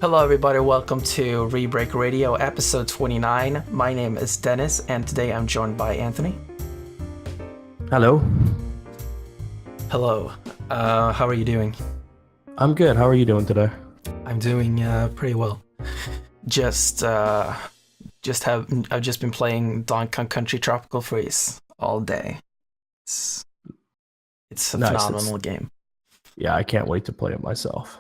Hello, everybody. Welcome to Rebreak Radio, episode 29. My name is Dennis, and today I'm joined by Anthony. Hello. Hello. How are you doing? I'm good. How are you doing today? I'm doing pretty well. I've just been playing Donkey Kong Country Tropical Freeze all day. It's a Nice. phenomenal game. Yeah, I can't wait to play it myself.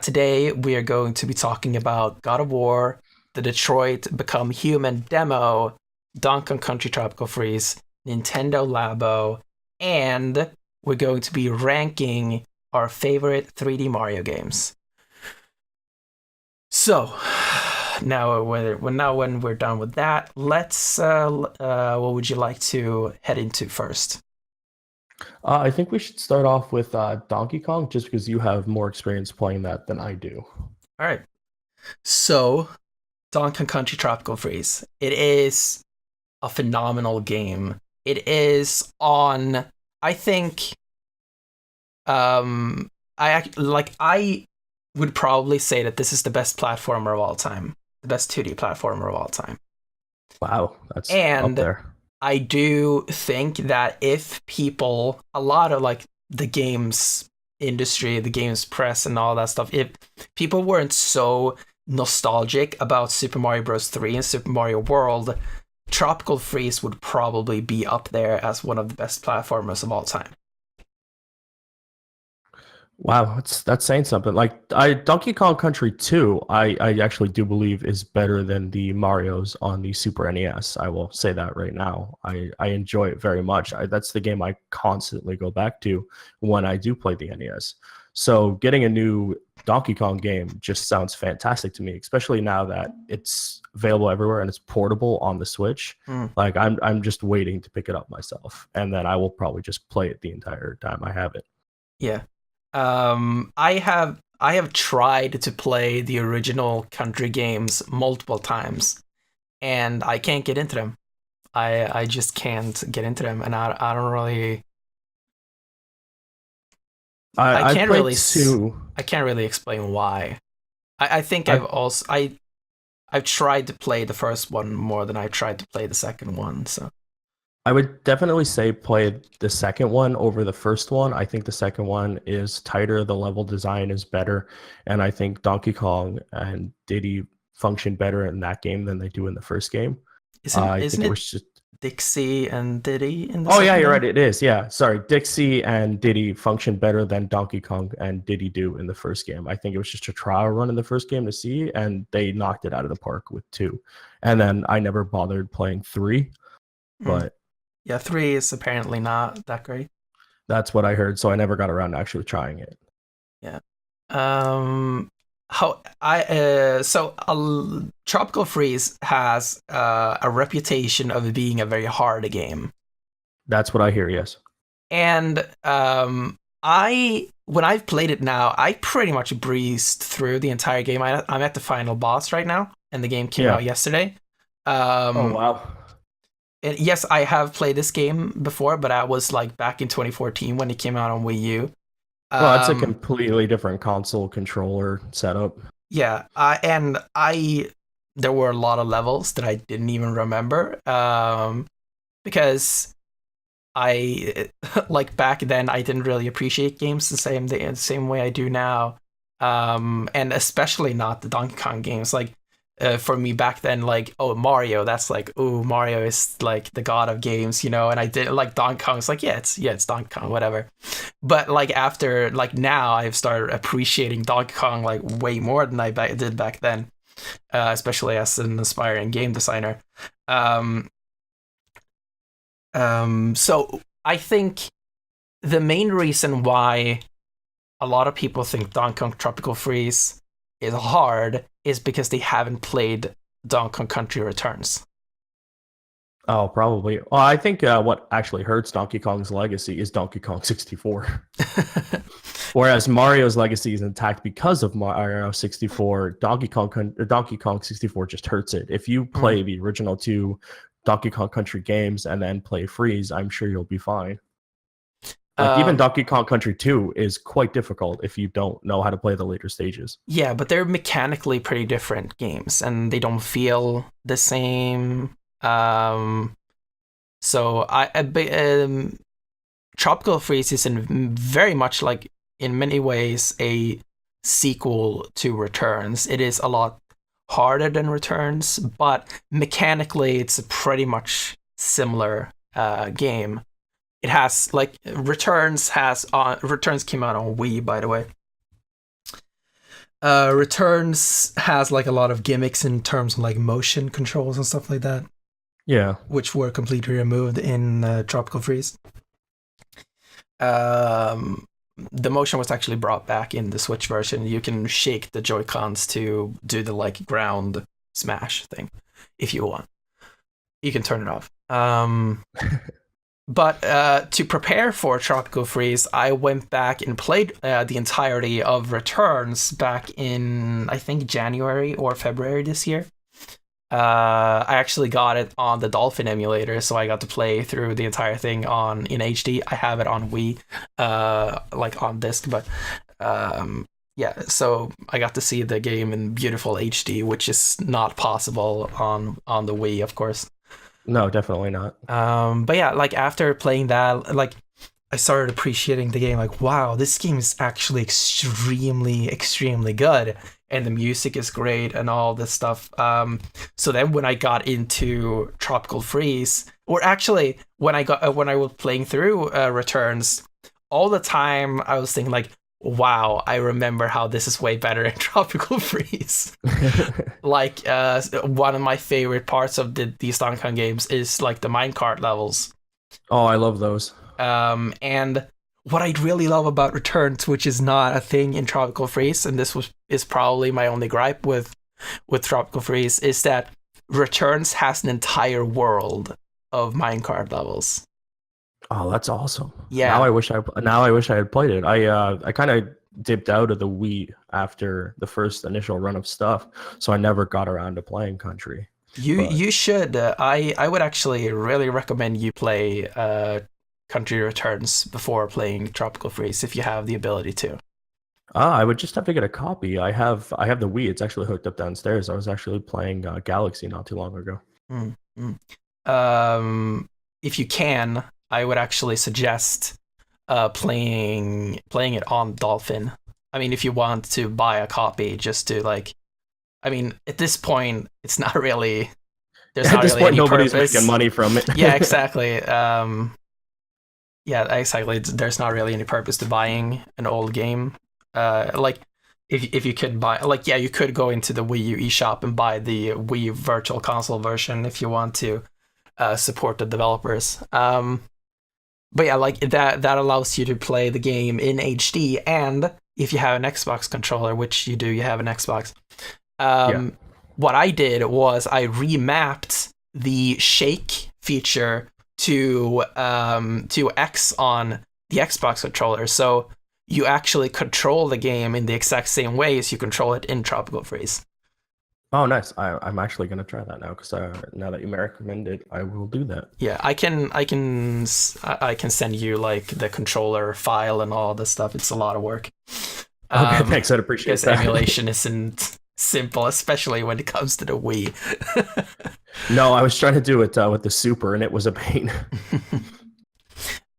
Today we are going to be talking about God of War, the Detroit Become Human demo, Donkey Kong Country Tropical Freeze, Nintendo Labo, and we're going to be ranking our favorite 3D Mario games. So, when we're done with that, let's what would you like to head into first? I think we should start off with Donkey Kong, just because you have more experience playing that than I do. All right. So, Donkey Kong Country Tropical Freeze. It is a phenomenal game. It is on, I think, I would probably say that this is the best platformer of all time, the best 2D platformer of all time. Wow, that's up there. I do think that if people, a lot of like the games industry, the games press and all that stuff, if people weren't so nostalgic about Super Mario Bros. 3 and Super Mario World, Tropical Freeze would probably be up there as one of the best platformers of all time. Wow, that's saying something. Like Donkey Kong Country 2, I actually do believe is better than the Marios on the Super NES. I will say that right now. I enjoy it very much. That's the game I constantly go back to when I do play the NES. So getting a new Donkey Kong game just sounds fantastic to me, especially now that it's available everywhere and it's portable on the Switch. Like I'm just waiting to pick it up myself, and then I will probably just play it the entire time I have it. Yeah. I have tried to play the original country games multiple times, and I can't get into them. I just can't get into them, and I don't really. I can't really. I can't really explain why. I think I've tried to play the first one more than I've tried to play the second one. So. I would definitely say play the second one over the first one. I think the second one is tighter, the level design is better, and I think Donkey Kong and Diddy function better in that game than they do in the first game. Isn't it Dixie and Diddy in the Oh yeah, you're right, it is. Yeah, sorry. Dixie and Diddy function better than Donkey Kong and Diddy do in the first game. I think it was just a trial run in the first game to see, and they knocked it out of the park with 2. And then I never bothered playing 3, but... Yeah, 3 is apparently not that great. That's what I heard, so I never got around to actually trying it. Yeah. Tropical Freeze has a reputation of being a very hard game. That's what I hear, yes. And when I've played it now, I pretty much breezed through the entire game. I'm at the final boss right now, and the game came out yesterday. Oh, wow. And yes, I have played this game before, but I was like back in 2014 when it came out on Wii U. Well, it's a completely different console controller setup. Yeah, there were a lot of levels that I didn't even remember, because I like back then I didn't really appreciate games the same way I do now, and especially not the Donkey Kong games. Like. For me back then, like, oh, Mario, that's like, oh, Mario is like the god of games, and I did like Donkey Kong. It's like, it's Donkey Kong, whatever. But like after, like now, I've started appreciating Donkey Kong like way more than I did back then, especially as an aspiring game designer. So I think the main reason why a lot of people think Donkey Kong Tropical Freeze is hard is because they haven't played Donkey Kong Country Returns. Oh, probably. Well, I think what actually hurts Donkey Kong's legacy is Donkey Kong 64. Whereas Mario's legacy is intact because of Mario 64. Donkey Kong 64 just hurts it. If you play the original 2 Donkey Kong Country games and then play Freeze, I'm sure you'll be fine. Like even Um, Donkey Kong Country 2 is quite difficult if you don't know how to play the later stages. yeah, but they're mechanically pretty different games, and they don't feel the same. So Tropical Freeze is in very much like in many ways a sequel to Returns. It is a lot harder than Returns, but mechanically it's a pretty much similar game. It has like Returns came out on Wii, by the way. Returns has like a lot of gimmicks in terms of like motion controls and stuff like that, Yeah. which were completely removed in Tropical Freeze. Um, the motion was actually brought back in the Switch version. You can shake the Joy Cons to do the like ground smash thing if you want. You can turn it off. But to prepare for Tropical Freeze, I went back and played the entirety of Returns back in, I think, January or February this year. I actually got it on the Dolphin emulator, so I got to play through the entire thing in HD. I have it on Wii, like on disc, but yeah. So I got to see the game in beautiful HD, which is not possible on the Wii, of course. No, definitely not. But yeah, like after playing that, like I started appreciating the game. Like, wow, this game is actually extremely, extremely good, and the music is great and all this stuff. So then when I got into Tropical Freeze, or actually when I was playing through Returns, all the time I was thinking like, wow, I remember how this is way better in Tropical Freeze. Like one of my favorite parts of these Donkey Kong games is like the minecart levels. Oh, I love those. And what I really love about Returns, which is not a thing in Tropical Freeze, and is probably my only gripe with Tropical Freeze, is that Returns has an entire world of minecart levels. Oh, that's awesome. Yeah. Now I wish I had played it. I kind of dipped out of the Wii after the first initial run of stuff, so I never got around to playing Country. You should. I would actually really recommend you play Country Returns before playing Tropical Freeze if you have the ability to. I would just have to get a copy. I have the Wii. It's actually hooked up downstairs. I was actually playing Galaxy not too long ago. Mm-hmm. If you can, I would actually suggest playing it on Dolphin. I mean, if you want to buy a copy, just to like, I mean, at this point, it's not really. There's At not this really point, any nobody's purpose. making money from it. Yeah, exactly. Yeah, exactly. There's not really any purpose to buying an old game. Like if you could buy, like, yeah, you could go into the Wii U eShop and buy the Wii Virtual Console version if you want to support the developers. But yeah, like that allows you to play the game in HD, and if you have an Xbox controller, which you do, you have an Xbox. Yeah. What I did was I remapped the shake feature to X on the Xbox controller, so you actually control the game in the exact same way as you control it in Tropical Freeze. Oh, nice. I'm actually gonna try that now because now that you recommend it, I will do that. Yeah, I can send you like the controller file and all this stuff. It's a lot of work. Okay, thanks. I'd appreciate Because that. emulation isn't simple, especially when it comes to the Wii. No, I was trying to do it with the Super, and it was a pain.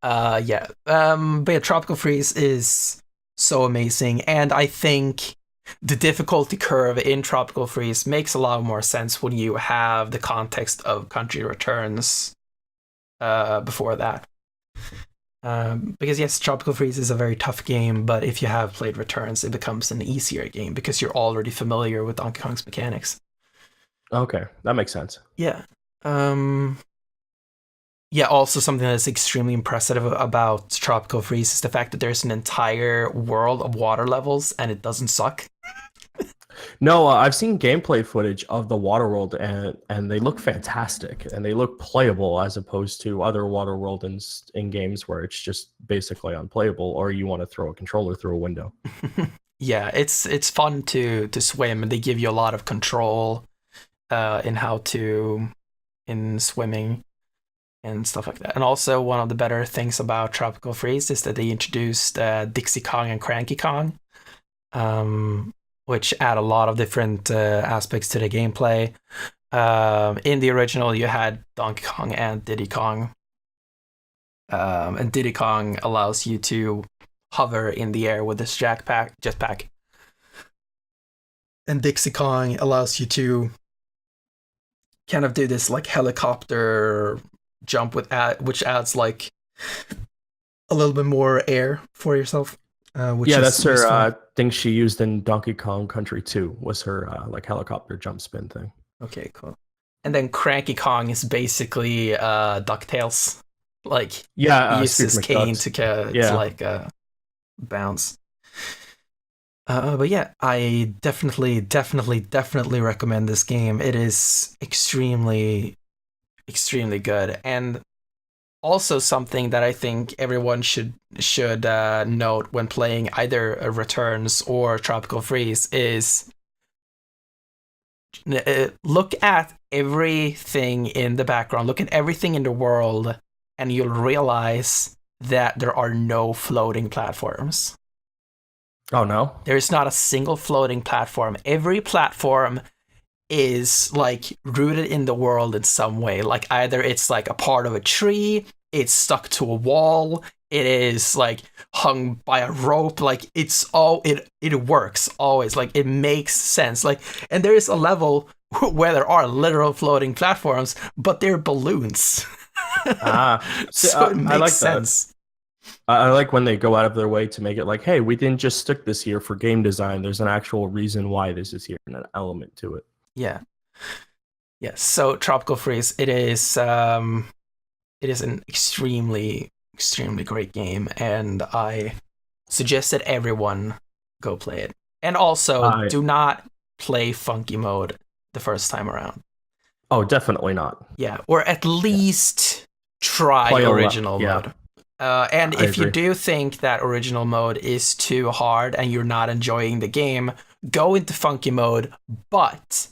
Yeah. But yeah, Tropical Freeze is so amazing, and I think the difficulty curve in Tropical Freeze makes a lot more sense when you have the context of Country Returns before that. Because yes, Tropical Freeze is a very tough game, but if you have played Returns, it becomes an easier game because you're already familiar with Donkey Kong's mechanics. Okay, that makes sense. Yeah. Yeah, also something that's extremely impressive about Tropical Freeze is the fact that there's an entire world of water levels and it doesn't suck. No, I've seen gameplay footage of the water world, and they look fantastic, and they look playable as opposed to other water world in games where it's just basically unplayable, or you want to throw a controller through a window. Yeah, it's fun to swim, and they give you a lot of control in swimming. and stuff like that. And also, one of the better things about Tropical Freeze is that they introduced Dixie Kong and Cranky Kong, which add a lot of different aspects to the gameplay. In the original, you had Donkey Kong and Diddy Kong. And Diddy Kong allows you to hover in the air with this jetpack. And Dixie Kong allows you to kind of do this like helicopter jump which adds like a little bit more air for yourself. That's her thing she used in Donkey Kong Country 2 was her like helicopter jump spin thing. Okay, cool. And then Cranky Kong is basically DuckTales. Like, he uses cane to like bounce. But yeah, I definitely recommend this game. It is extremely, extremely good, and also something that I think everyone should note when playing either Returns or Tropical Freeze is look at everything in the background, look at everything in the world, and you'll realize that there are no floating platforms. Oh no? There's not a single floating platform. Every platform is like rooted in the world in some way. Like either it's like a part of a tree, it's stuck to a wall, it is like hung by a rope. Like it's all it works always. Like it makes sense. Like, and there is a level where there are literal floating platforms, but they're balloons. So it makes I like sense. That. I like when they go out of their way to make it like, hey, we didn't just stick this here for game design. There's an actual reason why this is here and an element to it. Yeah. Yes. So Tropical Freeze, it is an extremely, extremely great game, and I suggest that everyone go play it. And also, do not play Funky Mode the first time around. Oh, definitely not. Yeah, or at least try original mode. And if you do think that original mode is too hard and you're not enjoying the game, go into Funky Mode, but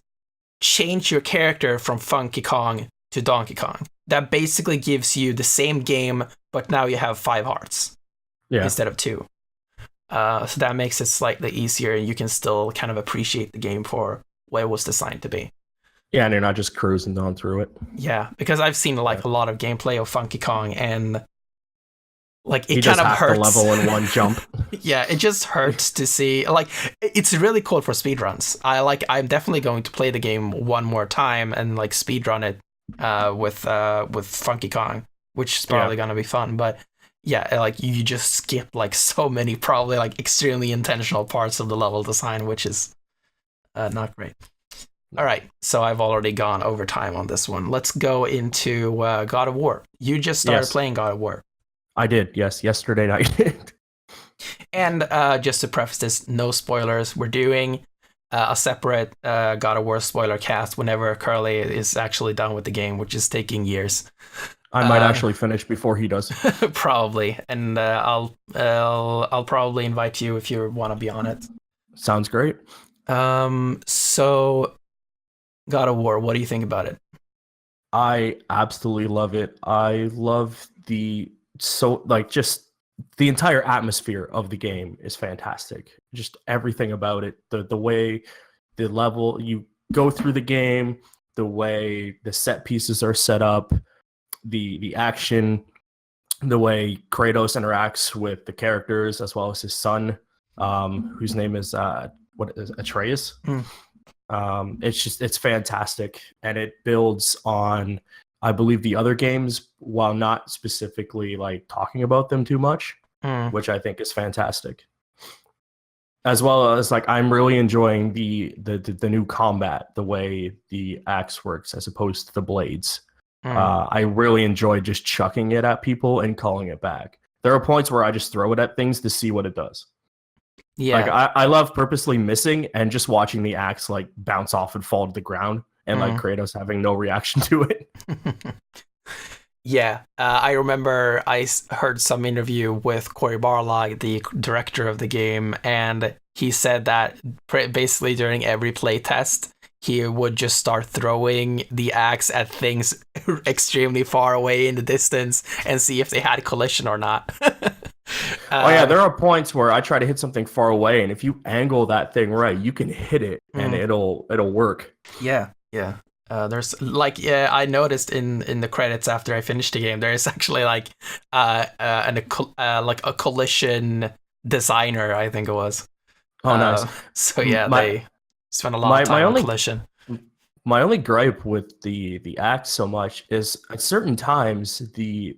change your character from Funky Kong to Donkey Kong. That basically gives you the same game, but now you have 5 hearts instead of 2. So that makes it slightly easier, and you can still kind of appreciate the game for what it was designed to be. Yeah, and you're not just cruising on through it. Yeah, because I've seen like a lot of gameplay of Funky Kong, and like it kind of hurts. The level in one jump. Yeah, it just hurts to see. Like, it's really cool for speedruns. I'm definitely going to play the game one more time and like speedrun it with Funky Kong, which is probably gonna be fun. But yeah, like you just skip like so many probably like extremely intentional parts of the level design, which is not great. All right, so I've already gone over time on this one. Let's go into God of War. You just started playing God of War. I did, yes, yesterday night. And just to preface this, no spoilers. We're doing a separate God of War spoiler cast whenever Curly is actually done with the game, which is taking years. I might actually finish before he does. Probably, and I'll probably invite you if you want to be on it. Sounds great. So God of War, what do you think about it? I absolutely love it. I love just the entire atmosphere of the game is fantastic. Just everything about it, the way the level you go through the game, the way the set pieces are set up, the action, the way Kratos interacts with the characters as well as his son, whose name is Atreus. It's fantastic, and it builds on, I believe, the other games while not specifically like talking about them too much, which I think is fantastic. As well as like I'm really enjoying the new combat, the way the axe works as opposed to the blades. I really enjoy just chucking it at people and calling it back. There are points where I just throw it at things to see what it does. Yeah, like I love purposely missing and just watching the axe like bounce off and fall to the ground, and like Kratos having no reaction to it. Yeah, I remember I heard some interview with Cory Barlog, the director of the game, and he said that basically during every play test, he would just start throwing the axe at things extremely far away in the distance and see if they had collision or not. Oh yeah, there are points where I try to hit something far away, and if you angle that thing right, you can hit it, and it'll work. Yeah, yeah. There's like, yeah, I noticed in the credits after I finished the game, there is actually like like a collision designer, I think it was. Oh, nice. So yeah, they spent a lot of time on collision. My only gripe with the axe so much is at certain times the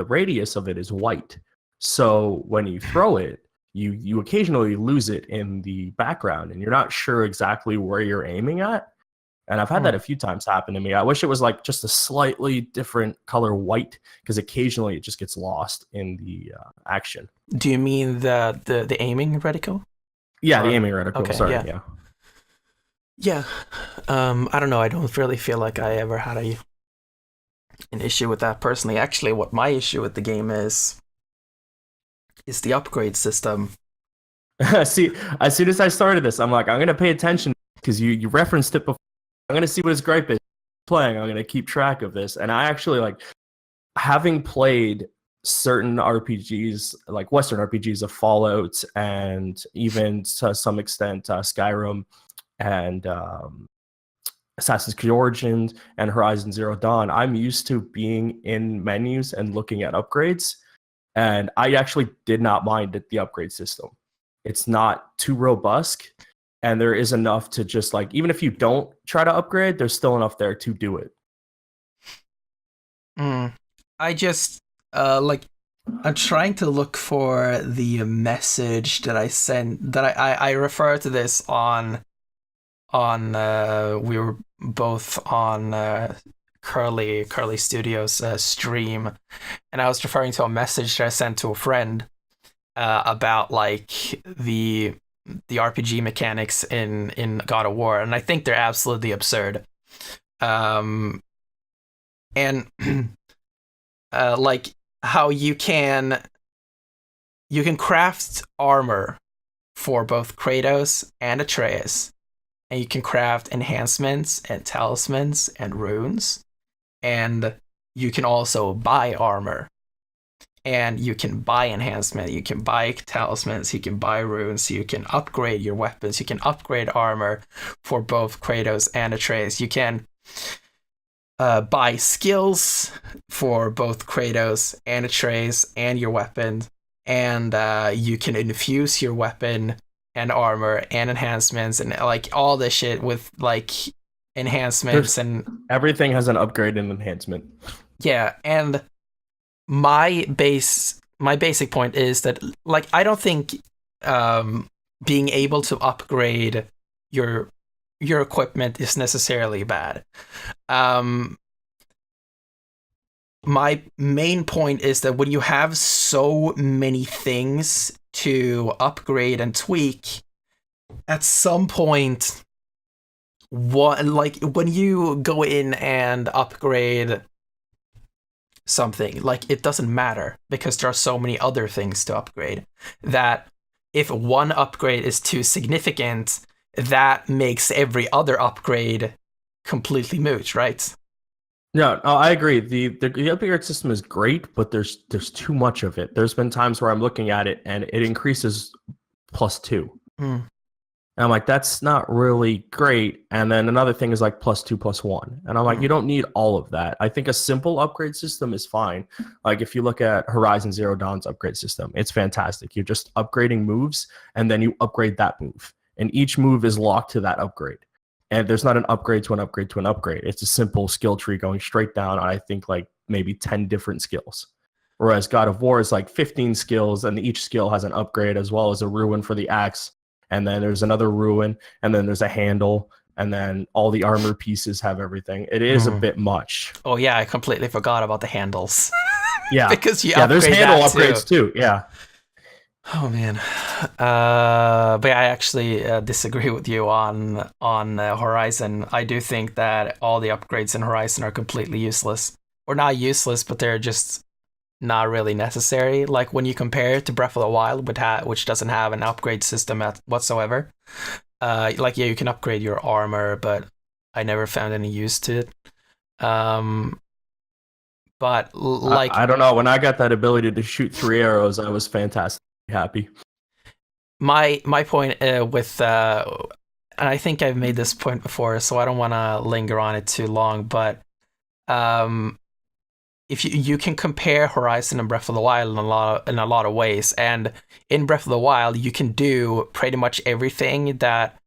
radius of it is white. So when you throw it, you occasionally lose it in the background, and you're not sure exactly where you're aiming at. And I've had that a few times happen to me. I wish it was like just a slightly different color white, because occasionally it just gets lost in the action. Do you mean the aiming reticle? Yeah, the aiming reticle. Okay, sorry, yeah. Yeah. I don't know. I don't really feel like I ever had an issue with that personally. Actually, what my issue with the game is the upgrade system. See, as soon as I started this, I'm like, I'm gonna pay attention because you referenced it before. I'm gonna see what his gripe is playing. I'm gonna keep track of this, and I actually like having played certain RPGs, like Western RPGs of Fallout, and even to some extent Skyrim and Assassin's Creed Origins and Horizon Zero Dawn. I'm used to being in menus and looking at upgrades, and I actually did not mind the upgrade system. It's not too robust. And there is enough to just like, even if you don't try to upgrade, there's still enough there to do it. I just like, I'm trying to look for the message that I sent, that I refer to this on we were both on Curly Studios stream, and I was referring to a message that I sent to a friend about like the RPG mechanics in God of War, and I think they're absolutely absurd. And like how you can craft armor for both Kratos and Atreus, and you can craft enhancements and talismans and runes, and you can also buy armor. And you can buy enhancement, you can buy talismans, you can buy runes, you can upgrade your weapons, you can upgrade armor for both Kratos and Atreus. You can buy skills for both Kratos and Atreus and your weapon. And you can infuse your weapon and armor and enhancements and like all this shit with like enhancements. And everything has an upgrade and enhancement. Yeah, and my basic point is that like I don't think being able to upgrade your equipment is necessarily bad. My main point is that when you have so many things to upgrade and tweak, at some point, like when you go in and upgrade something, like it doesn't matter because there are so many other things to upgrade that if one upgrade is too significant, that makes every other upgrade completely moot, right? Yeah, no, I agree. The upgrade system is great, but there's too much of it. There's been times where I'm looking at it and it increases +2. And I'm like, that's not really great. And then another thing is like +2, +1. And I'm like, you don't need all of that. I think a simple upgrade system is fine. Like if you look at Horizon Zero Dawn's upgrade system, it's fantastic. You're just upgrading moves and then you upgrade that move. And each move is locked to that upgrade. And there's not an upgrade to an upgrade to an upgrade. It's a simple skill tree going straight down on, I think, like maybe 10 different skills. Whereas God of War is like 15 skills and each skill has an upgrade as well as a ruin for the axe. And then there's another ruin, and then there's a handle, and then all the armor pieces have everything. It is a bit much. Oh yeah, I completely forgot about the handles. Yeah, because there's handle upgrades too. Yeah. Oh man, but I actually disagree with you on Horizon. I do think that all the upgrades in Horizon are completely useless, or not useless, but they're just not really necessary. Like when you compare it to Breath of the Wild, which doesn't have an upgrade system whatsoever. Like yeah, you can upgrade your armor, but I never found any use to it. Um, but like I don't know. When I got that ability to shoot 3 arrows, I was fantastically happy. my point with and I think I've made this point before, so I don't want to linger on it too long. But um, if you can compare Horizon and Breath of the Wild in a lot of ways, and in Breath of the Wild, you can do pretty much everything that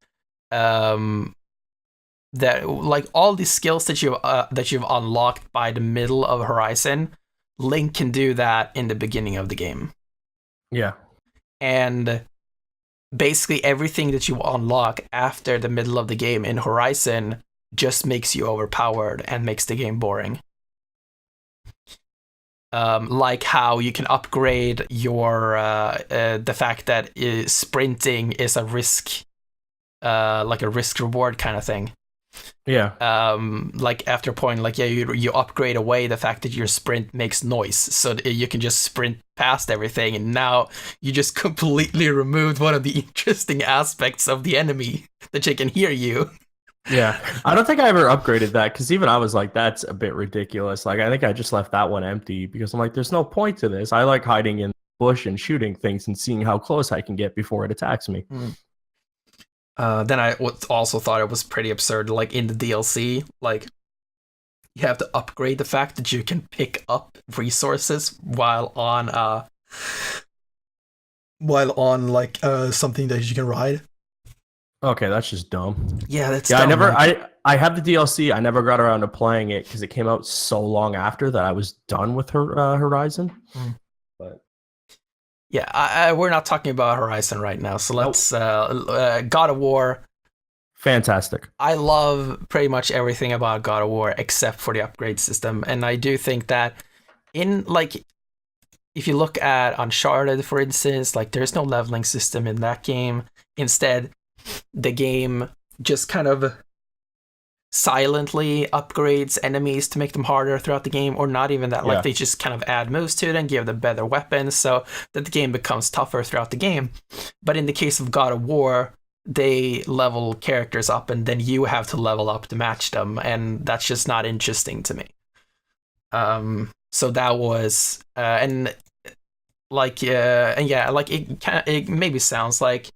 um that like all these skills that you've unlocked by the middle of Horizon. Link can do that in the beginning of the game, Yeah. and basically everything that you unlock after the middle of the game in Horizon just makes you overpowered and makes the game boring. Like how you can upgrade your the fact that sprinting is a risk, like a risk reward kind of thing. Yeah. Like after a point, like yeah, you upgrade away the fact that your sprint makes noise, so that you can just sprint past everything, and now you just completely removed one of the interesting aspects of the enemy, that they can hear you. Yeah. I don't think I ever upgraded that because even I was like, that's a bit ridiculous. Like, I think I just left that one empty because I'm like, there's no point to this. I like hiding in the bush and shooting things and seeing how close I can get before it attacks me. Then I also thought it was pretty absurd, like in the DLC, like you have to upgrade the fact that you can pick up resources while on like something that you can ride. Okay, that's just dumb. Yeah, that's Yeah, dumb, I have the DLC. I never got around to playing it because it came out so long after that I was done with Horizon. But yeah, we're not talking about Horizon right now, so let's God of War. Fantastic. I love pretty much everything about God of War except for the upgrade system, and I do think that in like if you look at Uncharted, for instance, like there's no leveling system in that game. Instead, the game just kind of silently upgrades enemies to make them harder throughout the game, or not even that. Like they just kind of add moves to it and give them better weapons so that the game becomes tougher throughout the game. But in the case of God of War, they level characters up and then you have to level up to match them, and that's just not interesting to me. So that was and yeah, like it maybe sounds like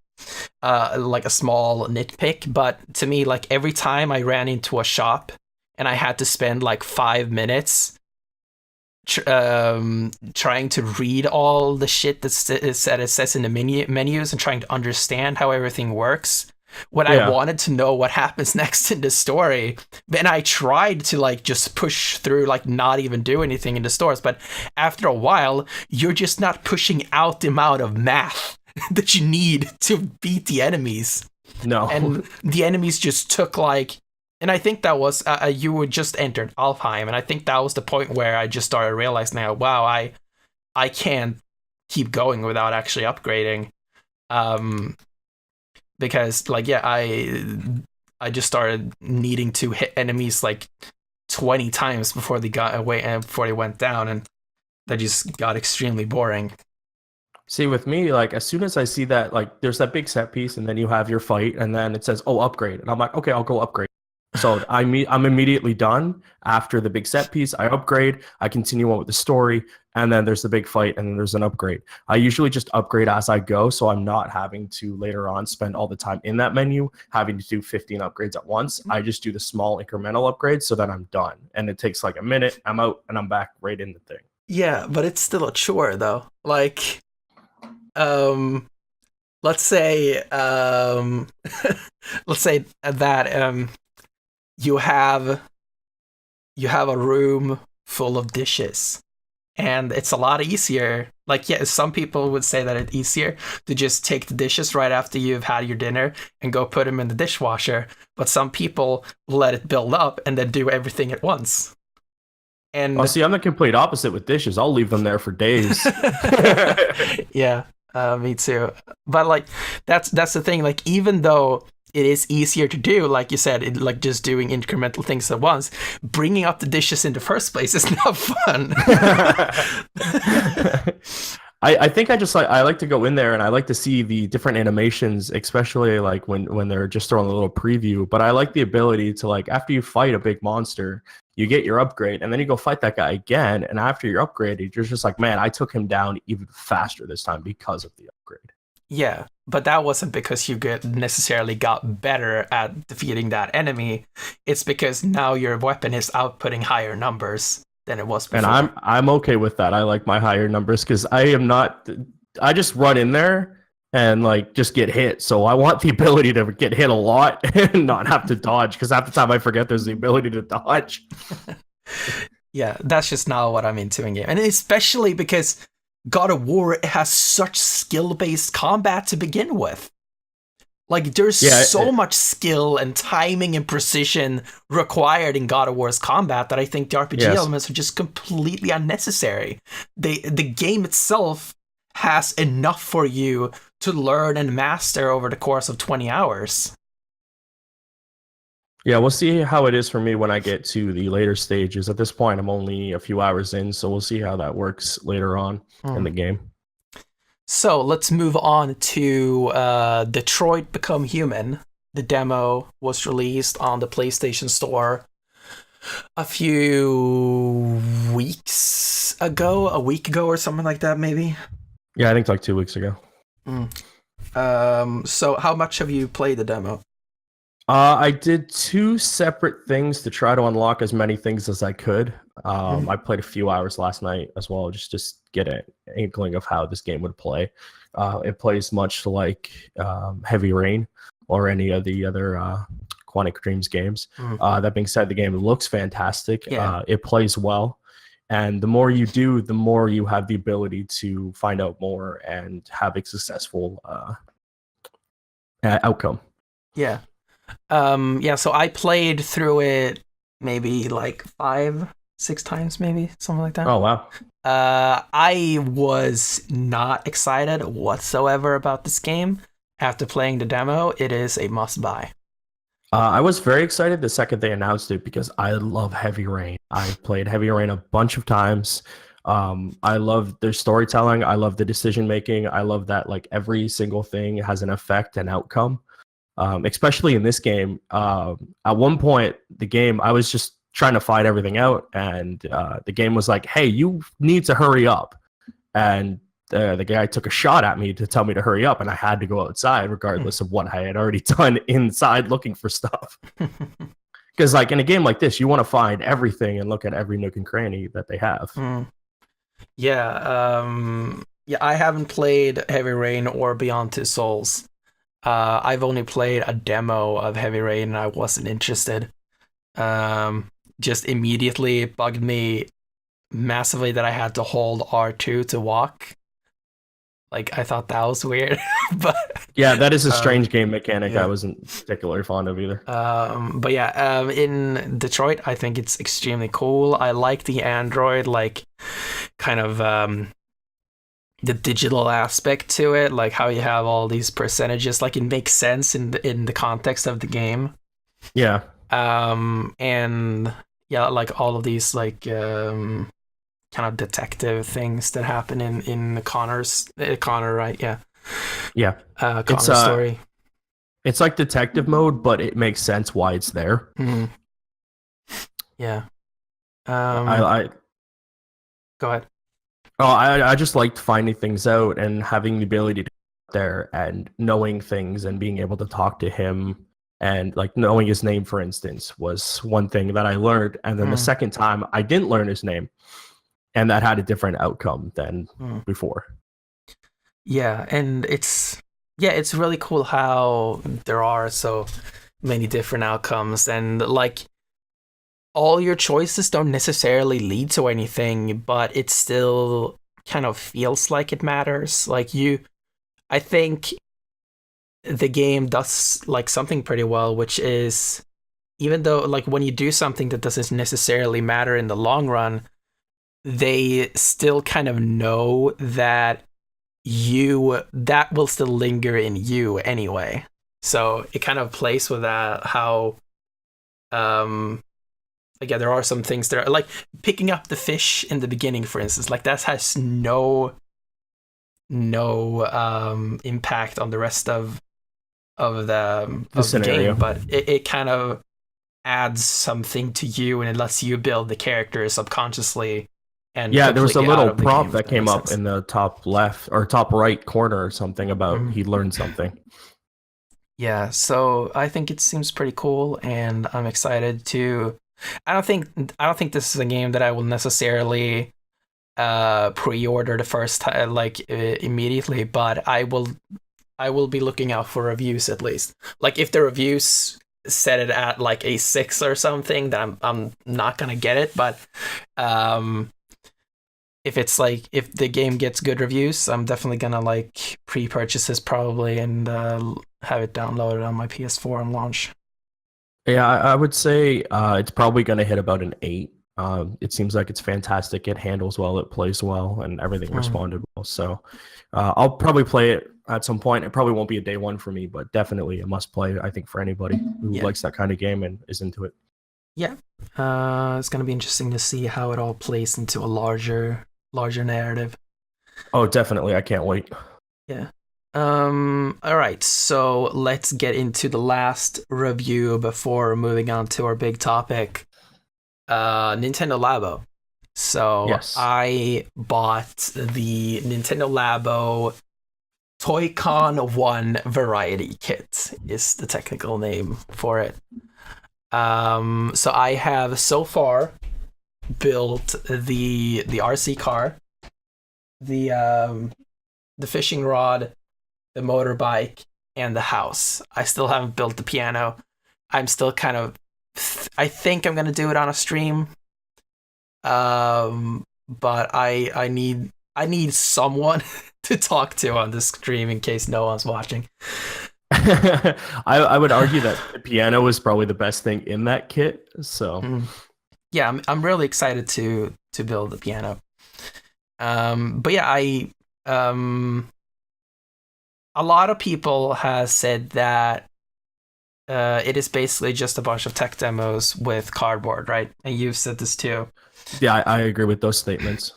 a small nitpick, but to me, like every time I ran into a shop and I had to spend like 5 minutes trying to read all the shit that it says in the menus and trying to understand how everything works, when I wanted to know what happens next in the story, then I tried to like just push through, like not even do anything in the stores. But after a while, you're just not pushing out the amount of math that you need to beat the enemies. No. And the enemies just took like, and I think that was you would just entered Alfheim, and I think that was the point where I just started realizing now, wow, I can't keep going without actually upgrading. Because like yeah, I just started needing to hit enemies like 20 times before they got away and before they went down, and that just got extremely boring. See, with me, like as soon as I see that, like there's that big set piece, and then you have your fight, and then it says, "Oh, upgrade," and I'm like, "Okay, I'll go upgrade." So I'm immediately done after the big set piece. I upgrade, I continue on with the story, and then there's the big fight, and then there's an upgrade. I usually just upgrade as I go, so I'm not having to later on spend all the time in that menu having to do 15 upgrades at once. I just do the small incremental upgrades, so that I'm done, and it takes like a minute. I'm out, and I'm back right in the thing. Yeah, but it's still a chore though. Like, let's say let's say that you have a room full of dishes, and it's a lot easier. Like, yeah, some people would say that it's easier to just take the dishes right after you've had your dinner and go put them in the dishwasher, but some people let it build up and then do everything at once. And see, I'm the complete opposite with dishes. I'll leave them there for days. Yeah, me too. But like that's the thing, like even though it is easier to do, like you said, like just doing incremental things at once, bringing up the dishes in the first place is not fun. I think I like to go in there and I like to see the different animations, especially like when they're just throwing a little preview. But I like the ability to like after you fight a big monster, you get your upgrade, and then you go fight that guy again. And after you're upgraded, you're just like, man, I took him down even faster this time because of the upgrade. Yeah, but that wasn't because you necessarily got better at defeating that enemy. It's because now your weapon is outputting higher numbers than it was And before. I'm okay with that. I like my higher numbers because I am not. I just run in there and like just get hit. So I want the ability to get hit a lot and not have to dodge because half the time I forget there's the ability to dodge. Yeah, that's just not what I'm into in game, and especially because God of War has such skill-based combat to begin with. Like, there's Yeah, so much skill and timing and precision required in God of War's combat that I think the RPG yes. elements are just completely unnecessary. The game itself has enough for you to learn and master over the course of 20 hours. Yeah, we'll see how it is for me when I get to the later stages. At this point, I'm only a few hours in, so we'll see how that works later on in the game. So let's move on to Detroit Become Human. The demo was released on the PlayStation Store a few weeks ago, a week ago or something like that, maybe. Yeah, I think like 2 weeks ago. So how much have you played the demo? I did 2 separate things to try to unlock as many things as I could. I played a few hours last night as well, just get an inkling of how this game would play. It plays much like Heavy Rain or any of the other Quantic Dreams games. That being said, the game looks fantastic. Yeah. It plays well. And the more you do, the more you have the ability to find out more and have a successful outcome. Yeah. So I played through it maybe like 5-6 times, maybe something like that. Oh, wow. I was not excited whatsoever about this game. After playing the demo, it is a must buy. I was very excited the second they announced it because I love Heavy Rain. I played Heavy Rain a bunch of times. I love their storytelling. I love the decision making. I love that like every single thing has an effect and outcome. Especially in this game. At one point, the game, I was just trying to fight everything out, and the game was like, hey, you need to hurry up. And the guy took a shot at me to tell me to hurry up, and I had to go outside regardless of what I had already done inside looking for stuff. Because like in a game like this, you want to find everything and look at every nook and cranny that they have. Yeah, I haven't played Heavy Rain or Beyond Two Souls. I've only played a demo of Heavy Rain and I wasn't interested. Just immediately it bugged me massively that I had to hold R2 to walk. Like, I thought that was weird. But yeah, that is a strange game mechanic. Yeah. I wasn't particularly fond of either. But yeah, in Detroit, I think it's extremely cool. I like the Android, like, kind of the digital aspect to it, like how you have all these percentages. Like, it makes sense in the context of the game. Yeah. And yeah, like all of these like kind of detective things that happen in Connor, right? Yeah. Yeah. Connor's story. It's like detective mode, but it makes sense why it's there. Yeah. I Go ahead. Oh, I just liked finding things out and having the ability to go there and knowing things and being able to talk to him and like knowing his name, for instance, was one thing that I learned. And then the second time I didn't learn his name, and that had a different outcome than before. Yeah, and it's really cool how there are so many different outcomes, and like all your choices don't necessarily lead to anything, but it still kind of feels like it matters. Like I think the game does like something pretty well, which is even though like when you do something that doesn't necessarily matter in the long run, they still kind of know that that will still linger in you anyway. So it kind of plays with that, how yeah, there are some things that are like picking up the fish in the beginning, for instance, like that has no no impact on the rest The of the game, scenario. but it kind of adds something to you, and it lets you build the character subconsciously and Yeah, there was a completely out little of the game, prompt if that that came makes up sense. in the top left or top right corner or something about Mhm. he learned something. Yeah, so I think it seems pretty cool, and I'm excited to. I don't think this is a game that I will necessarily pre-order the first time, like immediately, but I will be looking out for reviews at least. Like if the reviews set it at like a 6 or something, then I'm not gonna get it. But um, if it's like if the game gets good reviews, I'm definitely gonna like pre-purchase this probably and have it downloaded on my PS4 on launch. Yeah, I would say it's probably going to hit about an 8. It seems like it's fantastic. It handles well, it plays well, and everything Mm, responded well. So I'll probably play it at some point. It probably won't be a day one for me, but definitely a must play, I think, for anybody who yeah, likes that kind of game and is into it. yeah. It's gonna be interesting to see how it all plays into a larger narrative. Oh, definitely. I can't wait. Yeah. All right, so let's get into the last review before moving on to our big topic. Nintendo Labo. So Yes. I bought the Nintendo Labo Toy-Con 1 Variety Kit is the technical name for it. So I have so far built the RC car, the fishing rod, the motorbike, and the house. I still haven't built the piano. I'm still kind of. I think I'm gonna do it on a stream. But I need someone to talk to on this stream in case no one's watching. I would argue that the piano is probably the best thing in that kit. So, Mm. Yeah, I'm really excited to build the piano. But yeah, I a lot of people has said that it is basically just a bunch of tech demos with cardboard, right? And you've said this too. yeah, I agree with those statements.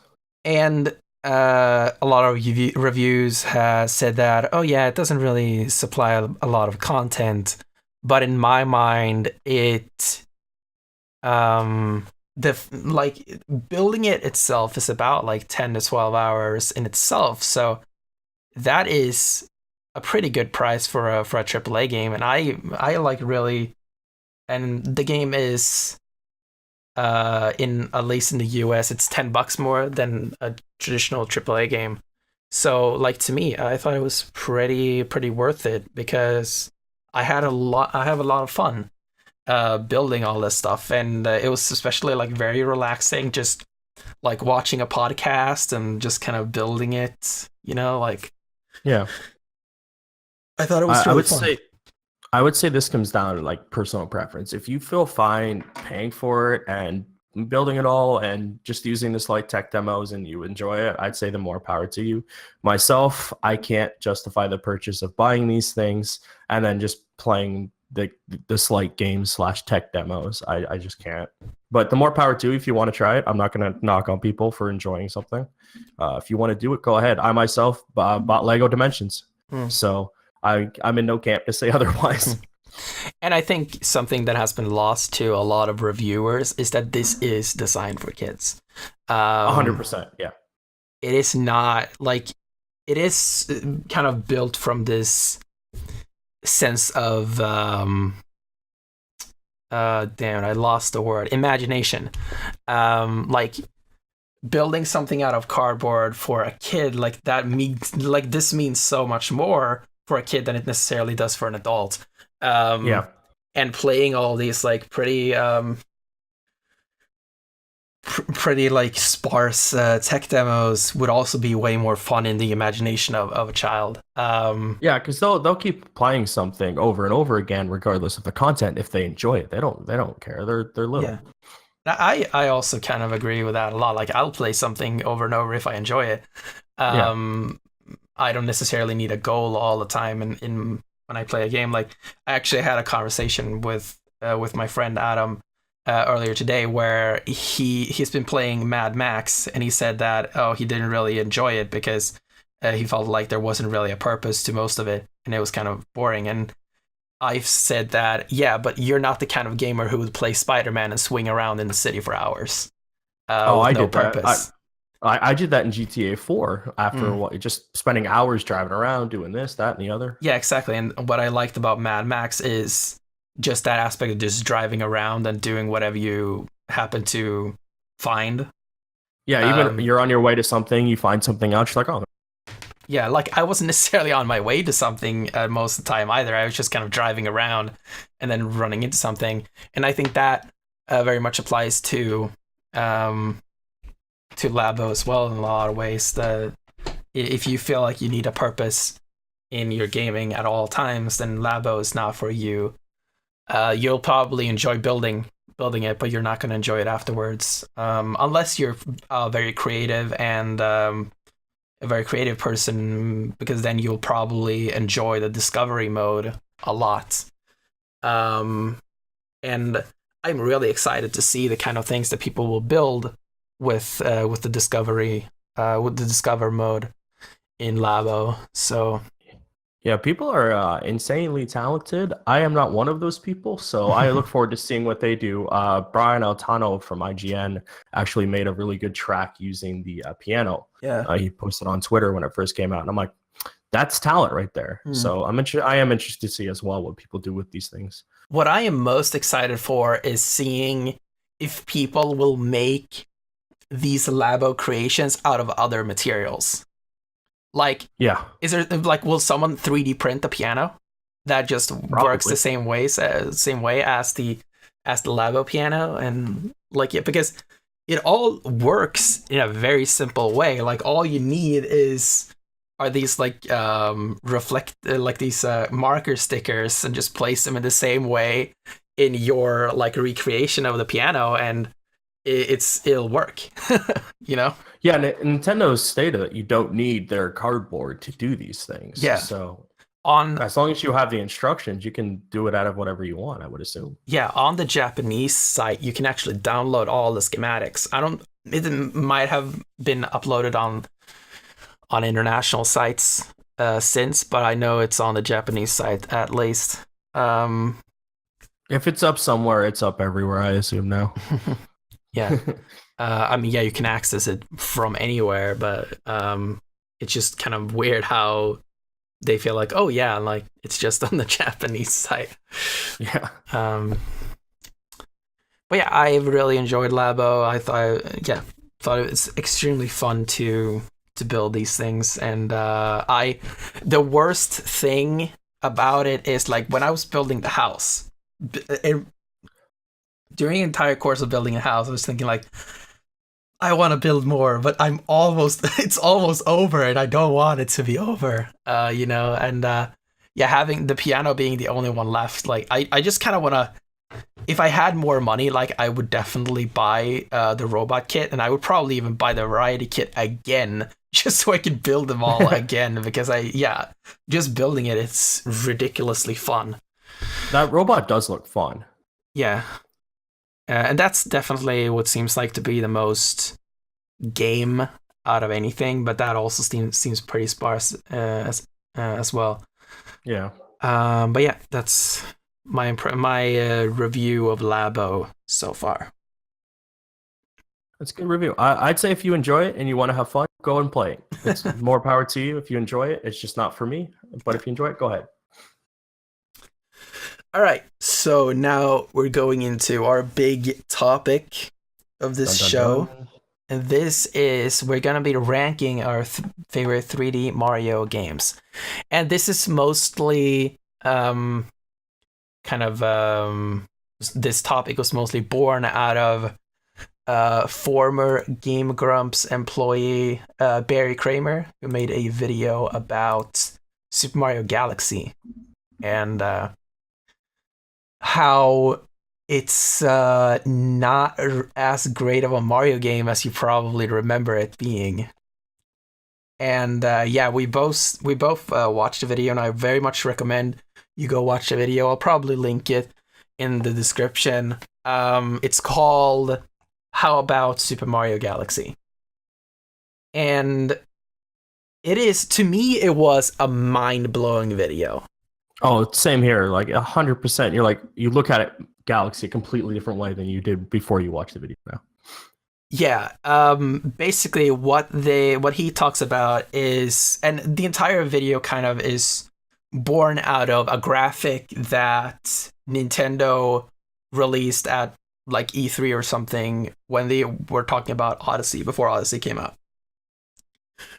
And a lot of reviews has said that, oh yeah, it doesn't really supply a lot of content, but in my mind, it the like building it itself is about like 10 to 12 hours in itself, so that is a pretty good price for a AAA game, and I like really, and the game is in at least in the US, it's $10 more than a traditional AAA game. So, like to me, I thought it was pretty worth it because I have a lot of fun building all this stuff, and it was especially like very relaxing, just like watching a podcast and just kind of building it. Like Yeah. I thought it I, was I really would fun. say I would say this comes down to like personal preference. If you feel fine paying for it and building it all and just using this like tech demos and you enjoy it, I'd say the more power to you. Myself, I can't justify the purchase of buying these things and then just playing the slight games slash tech demos. I just can't. But the more power to you if you want to try it. I'm not going to knock on people for enjoying something. If you want to do it, go ahead. I myself bought Lego Dimensions. Hmm. So I'm in no camp to say otherwise. And I think something that has been lost to a lot of reviewers is that this is designed for kids. Um, 100%. Yeah. it is not like it is kind of built from this sense of damn, I lost the word, imagination. Like building something out of cardboard for a kid, like that means like this means so much more for a kid than it necessarily does for an adult. Yeah. And playing all these like pretty like sparse tech demos would also be way more fun in the imagination of a child. Yeah, because they'll keep playing something over and over again, regardless of the content. If they enjoy it, they don't care. They're little. Yeah, I also kind of agree with that a lot. Like I'll play something over and over if I enjoy it. Yeah. Um, I don't necessarily need a goal all the time. In when I play a game, like I actually had a conversation with my friend Adam earlier today where he's been playing Mad Max, and he said that he didn't really enjoy it because He felt like there wasn't really a purpose to most of it, and it was kind of boring. And I've said that, yeah, but you're not the kind of gamer who would play Spider-Man and swing around in the city for hours Oh, with I no did that. purpose. I did that in GTA 4 after Mm. just spending hours driving around doing this, that, and the other. Yeah, exactly. And what I liked about Mad Max is just that aspect of just driving around and doing whatever you happen to find. Yeah, even Um, you're on your way to something, you find something else, you're like, oh, yeah, like I wasn't necessarily on my way to something most of the time either. I was just kind of driving around and then running into something. And I think that very much applies um, to Labo as well in a lot of ways. If you feel like you need a purpose in your gaming at all times, then Labo is not for you. You'll probably enjoy building it, but you're not going to enjoy it afterwards, unless you're very creative and a very creative person, because then you'll probably enjoy the discovery mode a lot. And I'm really excited to see the kind of things that people will build with the discover mode in Labo. So yeah, people are insanely talented. I am not one of those people, so I look forward to seeing what they do. Brian Altano from IGN actually made a really good track using the piano. yeah. He posted on Twitter when it first came out, and I'm like, that's talent right there. So I am interested to see as well what people do with these things. What I am most excited for is seeing if people will make these Labo creations out of other materials. Like, Yeah, is there like, will someone 3D print the piano that just works the probably. same way as the Labo piano? And like, yeah, because it all works in a very simple way. Like, all you need are these like like these marker stickers, and just place them in the same way in your like recreation of the piano, and it'll work. You know? Yeah, Nintendo's stated that you don't need their cardboard to do these things. Yeah. So On as long as you have the instructions, you can do it out of whatever you want, I would assume. Yeah, on the Japanese site, you can actually download all the schematics. I don't. It might have been uploaded on international sites since, but I know it's on the Japanese site at least. Um, If it's up somewhere, it's up everywhere, I assume now. yeah. I mean, yeah, you can access it from anywhere, but it's just kind of weird how they feel like, oh yeah, like it's just on the Japanese site. Yeah. But yeah, I really enjoyed Labo. I thought it was extremely fun to build these things. And the worst thing about it is, like, when I was building the house, during the entire course of building a house, I was thinking like, I want to build more, but it's almost over, and I don't want it to be over. And yeah, having the piano being the only one left, like, I just kind of want to. If I had more money, like, I would definitely buy the robot kit, and I would probably even buy the variety kit again, just so I could build them all again, because just building it's ridiculously fun. That robot does look fun. Yeah. And that's definitely what seems like to be the most game out of anything, but that also seems pretty sparse as well. Yeah. But yeah, that's my review of Labo so far. That's a good review. I'd say if you enjoy it and you want to have fun, go and play it. It's more power to you if you enjoy it. It's just not for me. But if you enjoy it, go ahead. All right, so now we're going into our big topic of this Dun, dun, show. dun. And this is, we're going to be ranking our favorite 3D Mario games. And this is mostly this topic was mostly born out of former Game Grumps employee Barry Kramer, who made a video about Super Mario Galaxy and how it's not as great of a Mario game as you probably remember it being. And yeah, we both watched the video, and I very much recommend you go watch the video. I'll probably link it in the description. It's called How About Super Mario Galaxy? And It is, to me, it was a mind-blowing video. Oh, same here. Like 100%. You're like, you look at it, Galaxy, a completely different way than you did before you watched the video. Now, Yeah, basically what he talks about is, and the entire video kind of is born out of a graphic that Nintendo released at like E3 or something when they were talking about Odyssey before Odyssey came out,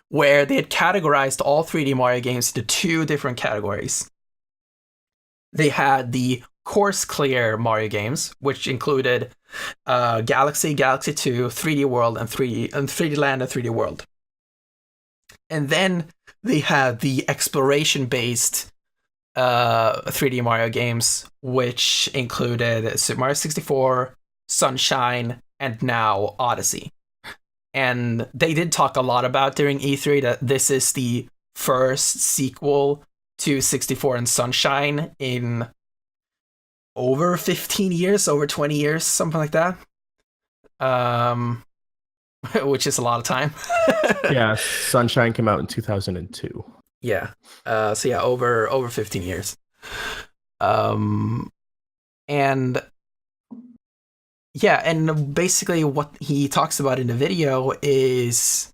where they had categorized all 3D Mario games into two different categories. They had the course clear Mario games, which included Galaxy, Galaxy 2, 3D World, and 3D Land and 3D World. And then they had the exploration based 3D Mario games, which included Super Mario 64, Sunshine, and now Odyssey. And they did talk a lot about during E3 that this is the first sequel to 64 and Sunshine in over 15 years, over 20 years, something like that. Which is a lot of time. yeah, Sunshine came out in 2002. Yeah. So yeah, over 15 years. And yeah, and basically what he talks about in the video is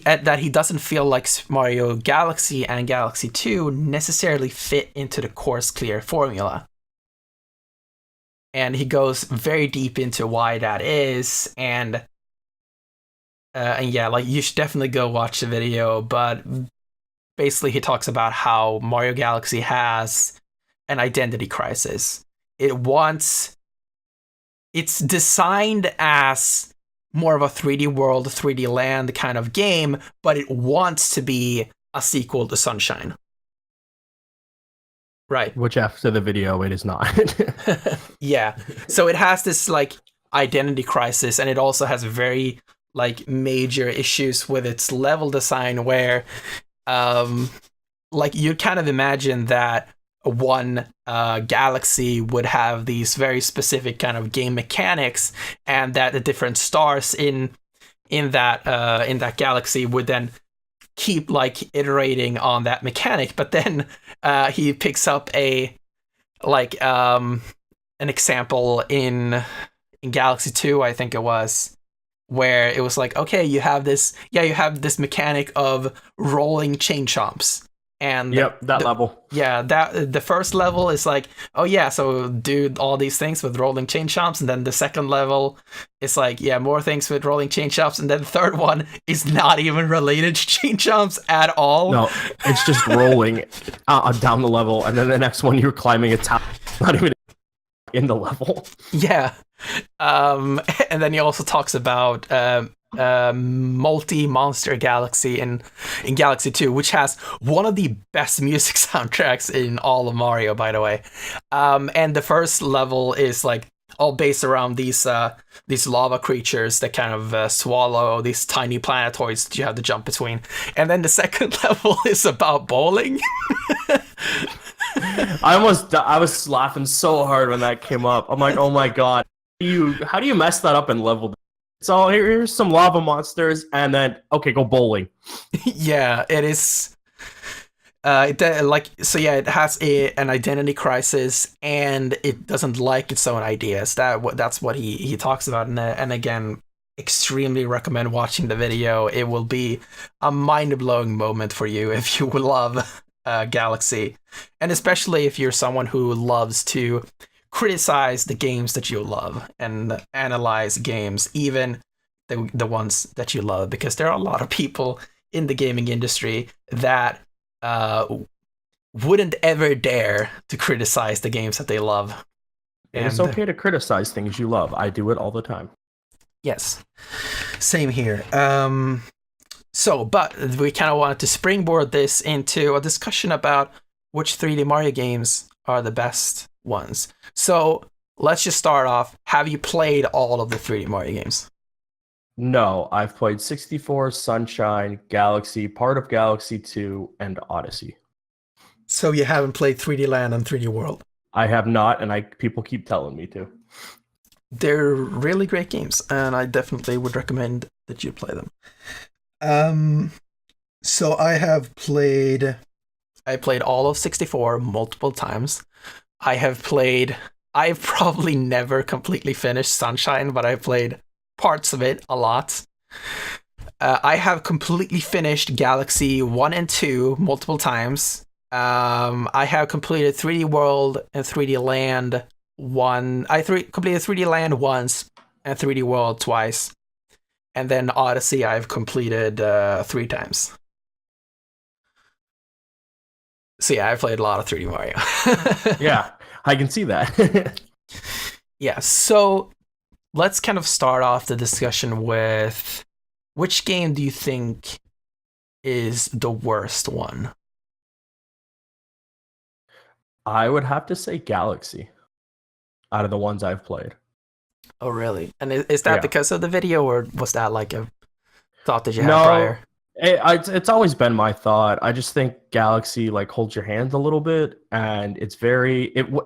that he doesn't feel like Mario Galaxy and Galaxy 2 necessarily fit into the course clear formula. And he goes very deep into why that is, and yeah, like you should definitely go watch the video, but basically he talks about how Mario Galaxy has an identity crisis. It's designed as more of a 3D World, 3D Land kind of game, but it wants to be a sequel to Sunshine. Right. Which after the video, it is not. Yeah. So it has this like identity crisis, and it also has very like major issues with its level design where like you kind of imagine that one galaxy would have these very specific kind of game mechanics, and that the different stars in that galaxy would then keep like iterating on that mechanic. But then he picks up an example in Galaxy 2, I think it was, where it was like, okay, you have this mechanic of rolling chain chomps. And yep, that level. Yeah, that the first level is like, oh yeah, so do all these things with rolling chain chomps, and then the second level is like, yeah, more things with rolling chain chomps, and then the third one is not even related to chain chomps at all. No, it's just rolling down the level, and then the next one you're climbing a tower, not even in the level. Yeah, and then he also talks about multi-monster galaxy in Galaxy 2, which has one of the best music soundtracks in all of Mario, by the way. And the first level is like all based around these lava creatures that kind of swallow these tiny planetoids that you have to jump between. And then the second level is about bowling. I was laughing so hard when that came up. I'm like, oh my god, how do you mess that up in level? So here's some lava monsters, and then okay, go bowling. Yeah, it is. It has an identity crisis, and it doesn't like its own ideas. That's what he talks about, and again, extremely recommend watching the video. It will be a mind-blowing moment for you if you love Galaxy, and especially if you're someone who loves to criticize the games that you love and analyze games, even the ones that you love, because there are a lot of people in the gaming industry that wouldn't ever dare to criticize the games that they love. And it's okay to criticize things you love. I do it all the time. Yes, same here. But we kind of wanted to springboard this into a discussion about which 3D Mario games are the best ones. So let's just start off. Have you played all of the 3D Mario games? No, I've played 64, Sunshine, Galaxy, part of Galaxy 2, and Odyssey. So you haven't played 3D Land and 3D World? I have not, and people keep telling me to. They're really great games, and I definitely would recommend that you play them. So I played all of 64 multiple times. I've probably never completely finished Sunshine, but I played parts of it a lot. I have completely finished Galaxy 1 and 2 multiple times. I have completed 3D World and 3D Land one. Completed 3D Land once and 3D World twice. And then Odyssey I've completed 3 times. So yeah, I played a lot of 3D Mario. Yeah, I can see that. Yeah, so let's kind of start off the discussion with which game do you think is the worst one? I would have to say Galaxy out of the ones I've played. Oh, really? And is that Yeah. because of the video, or was that like a thought that you had No, prior? it's always been my thought. I just think Galaxy like holds your hand a little bit, and it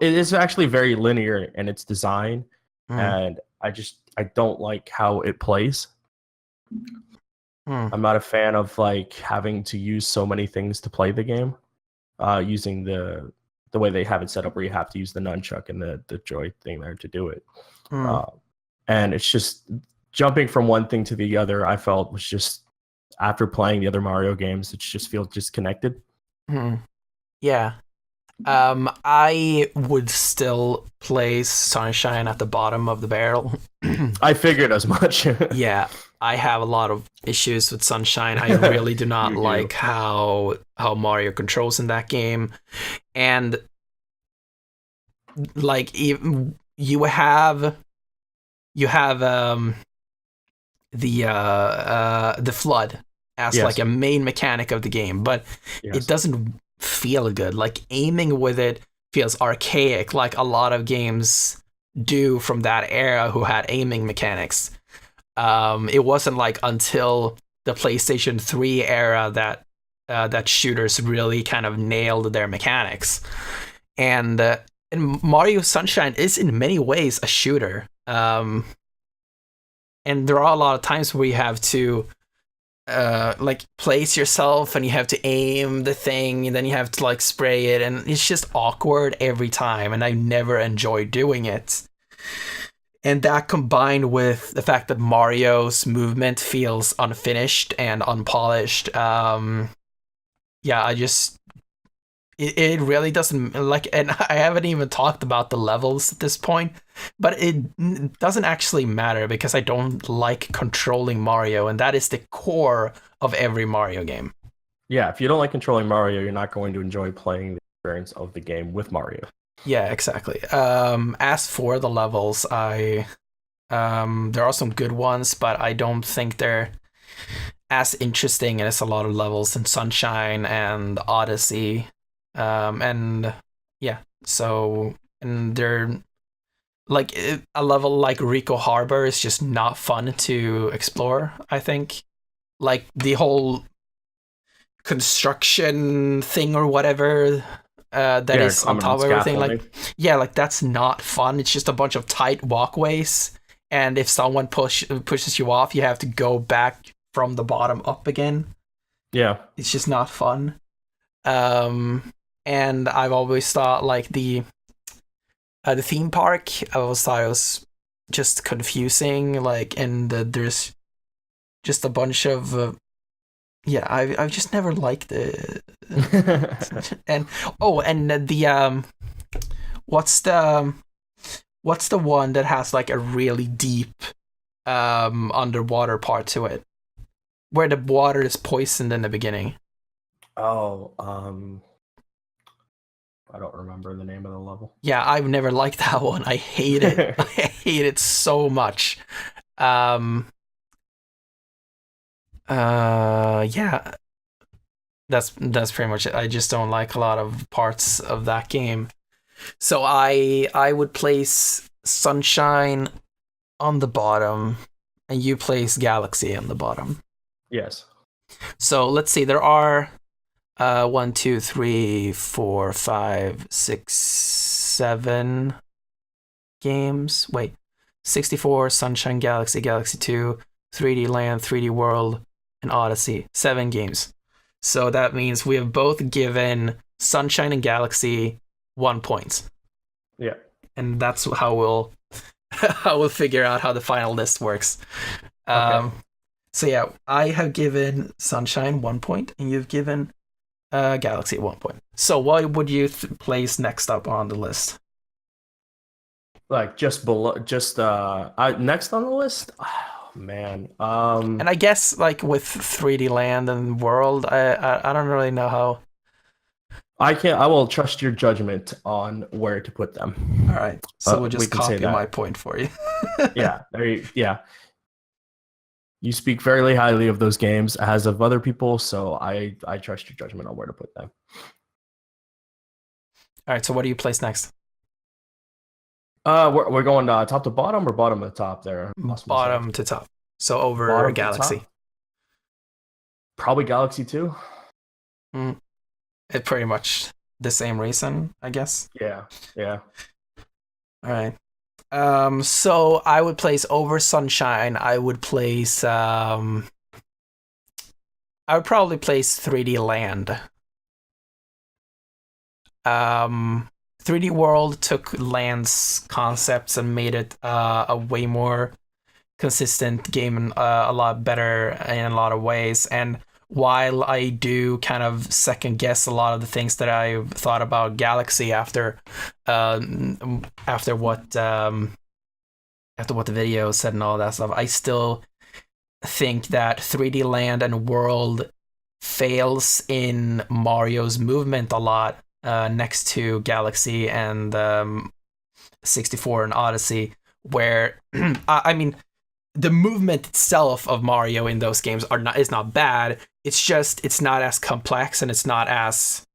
is actually very linear in its design, Hmm. and I don't like how it plays. Hmm. I'm not a fan of like having to use so many things to play the game. Using the way they have it set up, where you have to use the nunchuck and the joy thing there to do it. Hmm. Uh, and it's just jumping from one thing to the other. I felt was just after playing the other Mario games, it just feels disconnected. Hmm. Yeah. I would still place Sunshine at the bottom of the barrel. I figured as much. Yeah, I have a lot of issues with Sunshine. I really do not You do. like how Mario controls in that game, and like even you have the flood as like Yes. a main mechanic of the game, but it Yes. doesn't feel good. Like aiming with it feels archaic, like a lot of games do from that era who had aiming mechanics. It wasn't like until the PlayStation 3 era that shooters really kind of nailed their mechanics. And Mario Sunshine is in many ways a shooter. And there are a lot of times where you have to like place yourself and you have to aim the thing and then you have to like spray it, and it's just awkward every time, and I never enjoy doing it. And that combined with the fact that Mario's movement feels unfinished and unpolished, yeah, it really doesn't like, and I haven't even talked about the levels at this point, but it doesn't actually matter because I don't like controlling Mario, and that is the core of every Mario game. Yeah. If you don't like controlling Mario, you're not going to enjoy playing the experience of the game with Mario. Yeah, exactly. As for the levels, I there are some good ones, but I don't think they're as interesting as a lot of levels in Sunshine and Odyssey. And yeah, so and they're like a level like Rico Harbor is just not fun to explore, I think. Like the whole construction thing or whatever that Yeah, is on climbing on top of everything, like scaffolding. yeah, like that's not fun. It's just a bunch of tight walkways, and if someone pushes you off, you have to go back from the bottom up again. Yeah. It's just not fun. And I've always thought like the theme park, I always thought it was just confusing. Like, and there's just a bunch of yeah. I've just never liked it. And oh, and the what's the what's the one that has like a really deep underwater part to it, where the water is poisoned in the beginning? Oh, I don't remember the name of the level. Yeah, I've never liked that one. I hate it. I hate it so much. Um, yeah, that's pretty much it. I just don't like a lot of parts of that game. So I would place Sunshine on the bottom, and you place Galaxy on the bottom. Yes. So let's see. There are 1, 2, 3, 4, 5, 6, 7 games. Wait, 64, Sunshine, Galaxy, Galaxy 2, 3D Land, 3D World, and Odyssey. 7 games. So that means we have both given Sunshine and Galaxy 1 point. Yeah. And that's how we'll how we'll figure out how the final list works. Okay. So yeah, I have given Sunshine 1 point, and you've given Galaxy 1 point. So what would you place next up on the list? Like just below, just next on the list. Oh, man. And I guess like with 3D Land and World, I don't really know how. I can't. I will trust your judgment on where to put them. All right, so we'll We just can say copy that. my point for you. Yeah. Yeah. You speak very highly of those games, as of other people, so I trust your judgment on where to put them. All right, so what do you place next? We're going top to bottom or bottom to top there? Bottom to top. So over Bottom Galaxy. Probably Galaxy 2. It pretty much the same reason, I guess. Yeah. All right. So I would place over Sunshine. I would place. I would probably place 3D Land. 3D World took Land's concepts and made it a way more consistent game and a lot better in a lot of ways. And while I do kind of second guess a lot of the things that I thought about Galaxy after what the video said and all that stuff, I still think that 3D Land and World fails in Mario's movement a lot next to Galaxy and 64 and Odyssey, where I mean the movement itself of Mario in those games is not bad. It's just it's not as complex and it's not as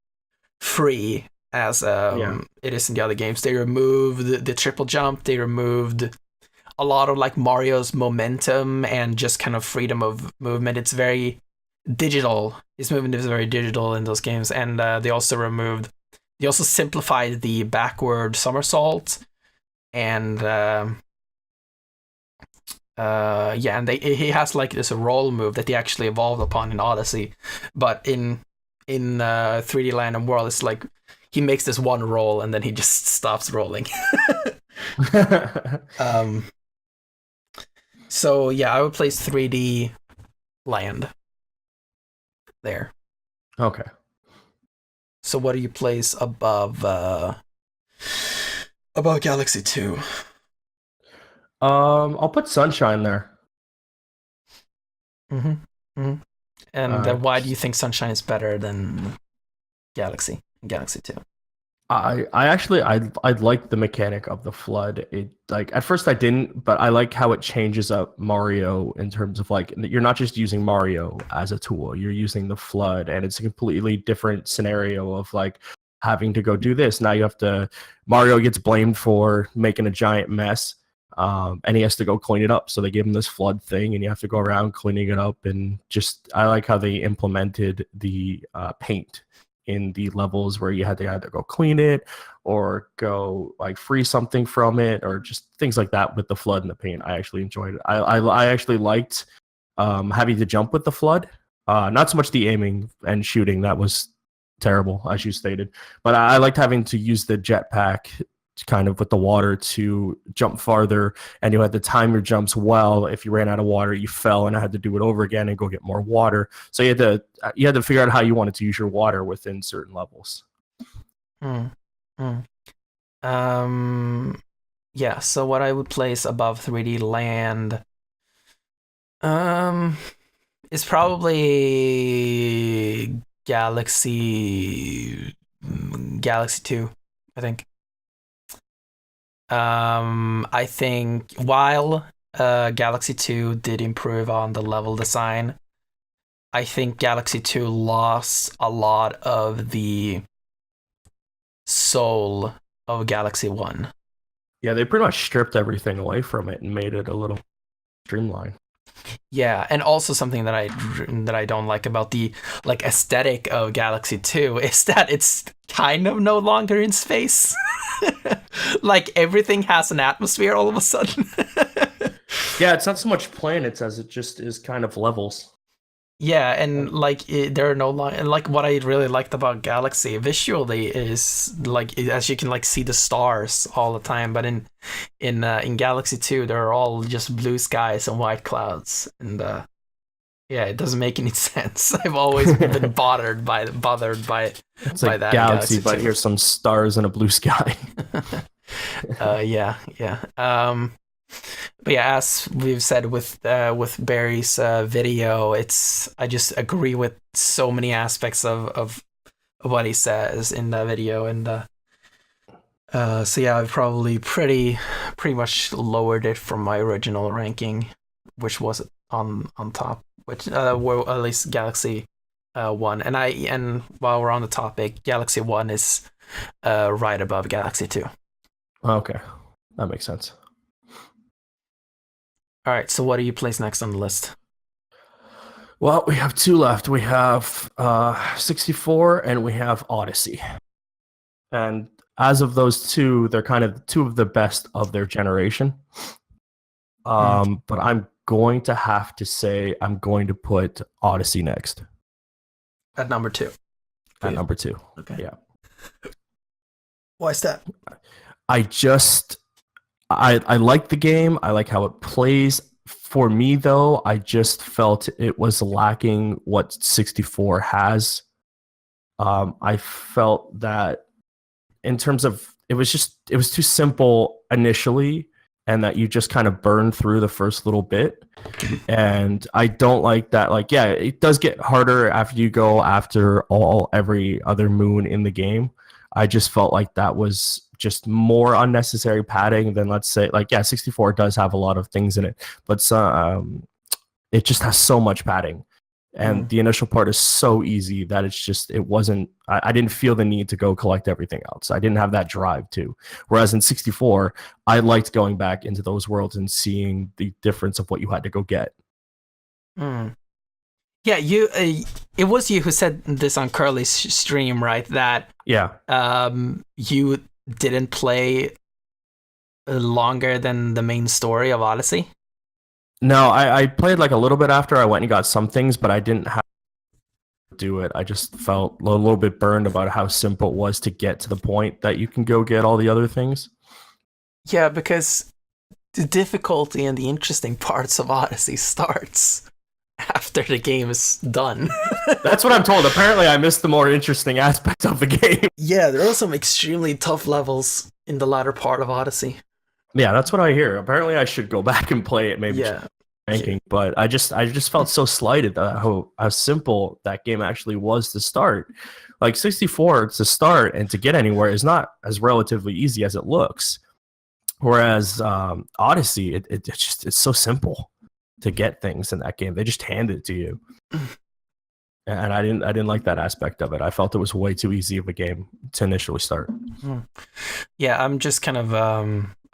free as it is in the other games. They removed the triple jump. They removed a lot of like Mario's momentum and just kind of freedom of movement. It's very digital. His movement is very digital in those games, and they also simplified the backward somersault, and and he has like this roll move that he actually evolved upon in Odyssey, but in 3D Land and World, it's like he makes this one roll and then he just stops rolling. So yeah, I would place 3D Land there. Okay. So what do you place above Galaxy 2? I'll put Sunshine there. And why do you think Sunshine is better than Galaxy 2? I like the mechanic of the flood. It like at first I didn't, but I like how it changes up Mario in terms of like you're not just using Mario as a tool, you're using the flood, and it's a completely different scenario of like having to go do this. Now Mario gets blamed for making a giant mess. And he has to go clean it up. So they give him this flood thing, and you have to go around cleaning it up. And just I like how they implemented the paint in the levels where you had to either go clean it or go like free something from it, or just things like that with the flood and the paint. I actually enjoyed it. I actually liked having to jump with the flood. Not so much the aiming and shooting, that was terrible, as you stated, but I liked having to use the jetpack kind of with the water to jump farther, and you had to time your jumps well. If you ran out of water, you fell, and I had to do it over again and go get more water. So you had to figure out how you wanted to use your water within certain levels. Yeah, so what I would place above 3D Land is probably Galaxy 2, I think. I think while Galaxy 2 did improve on the level design, I think Galaxy 2 lost a lot of the soul of Galaxy 1. Yeah, they pretty much stripped everything away from it and made it a little streamlined. Yeah, and also something that I don't like about the like aesthetic of Galaxy 2 is that it's kind of no longer in space. Like everything has an atmosphere all of a sudden. Yeah, it's not so much planets as it just is kind of levels. Yeah, and like there are no long, and like what I really liked about Galaxy visually is like as you can like see the stars all the time, but in Galaxy 2 they're all just blue skies and white clouds, and yeah, it doesn't make any sense. I've always been It's by like that in Galaxy, Galaxy but 2. here's some stars and a blue sky. Yeah, yeah. But yeah, as we've said with Barry's video, it's I just agree with so many aspects of what he says in the video, and so yeah, I've probably pretty much lowered it from my original ranking, which was on top, which were at least Galaxy One, and while we're on the topic, Galaxy One is right above Galaxy Two. Okay, that makes sense. All right, so what do you place next on the list? Well, we have two left. We have 64 and we have Odyssey. And as of those two, they're kind of two of the best of their generation. But I'm going to have to say I'm going to put Odyssey next. At number two. At number two. Okay. Yeah. Why is that? I like the game. I like how it plays. For me, though, I just felt it was lacking what 64 has. I felt that in terms of it was too simple initially, and that you just kind of burn through the first little bit. And I don't like that. Like, yeah, it does get harder after you go after every other moon in the game. I just felt like that was just more unnecessary padding than, let's say, like, yeah, 64 does have a lot of things in it, but it just has so much padding. And the initial part is so easy that I didn't feel the need to go collect everything else. I didn't have that drive to. Whereas in 64, I liked going back into those worlds and seeing the difference of what you had to go get. Yeah, it was you who said this on Curly's stream, right? That you didn't play longer than the main story of Odyssey. No, I played like a little bit after I went and got some things, but I didn't have to do it. I just felt a little bit burned about how simple it was to get to the point that you can go get all the other things. Yeah, because the difficulty and the interesting parts of Odyssey starts after the game is done. That's what I'm told. Apparently, I missed the more interesting aspects of the game. Yeah, there are some extremely tough levels in the latter part of Odyssey. Yeah, that's what I hear. Apparently, I should go back and play it. Maybe ranking, but I just felt so slighted that how simple that game actually was to start. Like 64 to start and to get anywhere is not as relatively easy as it looks. Whereas Odyssey, it's so simple to get things in that game. They just hand it to you. And I didn't like that aspect of it. I felt it was way too easy of a game to initially start. Yeah, I'm just kind of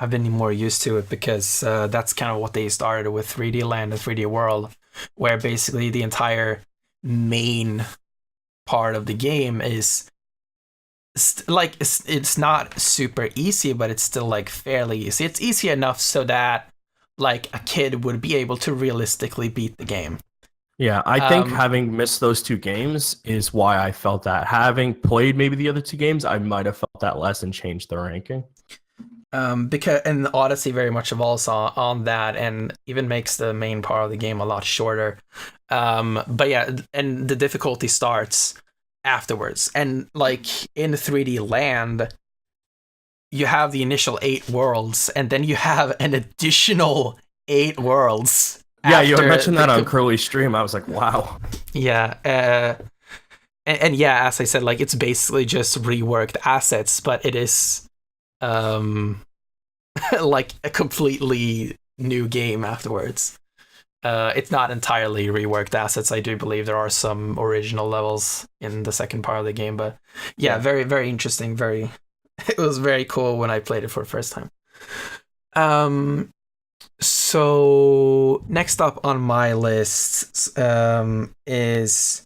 I've been more used to it because that's kind of what they started with 3D Land and 3D World, where basically the entire main part of the game is it's not super easy, but it's still like fairly easy. It's easy enough so that like a kid would be able to realistically beat the game. Yeah, I think having missed those two games is why I felt that. Having played maybe the other two games, I might have felt that less and changed the ranking. Because and Odyssey very much evolves on that, and even makes the main part of the game a lot shorter. But yeah, and the difficulty starts afterwards, and like in 3D Land, you have the initial 8 worlds, and then you have an additional 8 worlds. Yeah, you mentioned that on Curly's stream. I was like, wow. Yeah, and yeah, as I said, like it's basically just reworked assets, but it is like a completely new game afterwards. It's not entirely reworked assets. I do believe there are some original levels in the second part of the game, but yeah, very, very interesting. It was very cool when I played it for the first time. So next up on my list is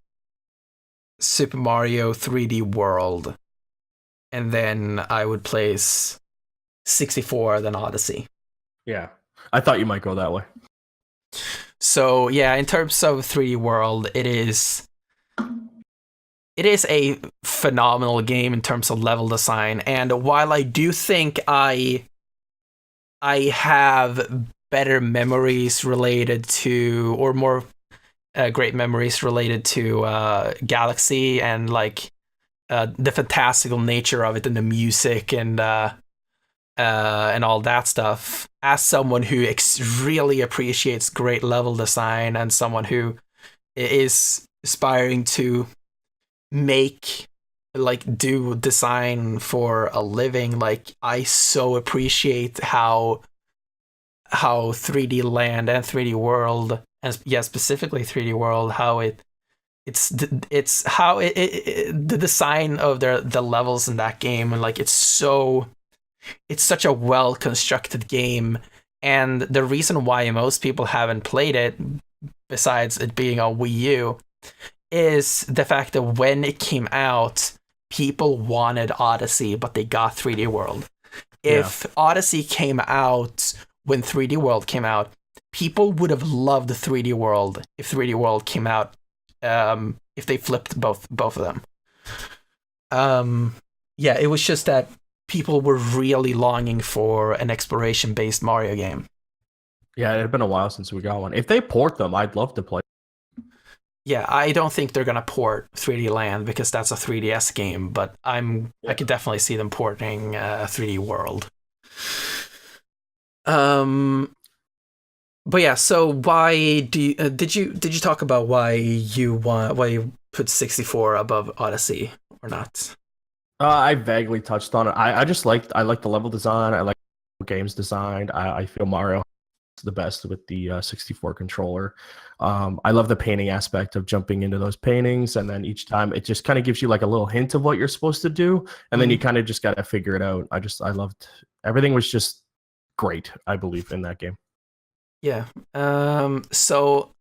Super Mario 3D World, and then I would place 64, then Odyssey. Yeah, I thought you might go that way. So yeah, in terms of 3D World, it is a phenomenal game in terms of level design. And while I do think I have better memories related to, or more great memories related to Galaxy and like the fantastical nature of it and the music and all that stuff. As someone who really appreciates great level design and someone who is aspiring to make do design for a living, like I so appreciate how 3D Land and 3D World, and yeah, specifically 3D World, how it's how the design of the levels in that game, and like it's such a well constructed game. And the reason why most people haven't played it, besides it being on Wii U, is the fact that when it came out, people wanted Odyssey, but they got 3D World. Yeah. If Odyssey came out when 3D World came out, people would have loved 3D World if 3D World came out. If they flipped both of them. Yeah, it was just that people were really longing for an exploration-based Mario game. Yeah, it had been a while since we got one. If they port them, I'd love to play. Yeah, I don't think they're gonna port 3D Land because that's a 3DS game, but I could definitely see them porting 3D World. But yeah, so why do you, did you talk about why you put 64 above Odyssey or not? I vaguely touched on it. I like the level design. I like games designed. I feel Mario is the best with the 64 controller. I love the painting aspect of jumping into those paintings, and then each time it just kind of gives you like a little hint of what you're supposed to do, and then you kind of just got to figure it out. I loved everything was just great, I believe, in that game. Yeah. So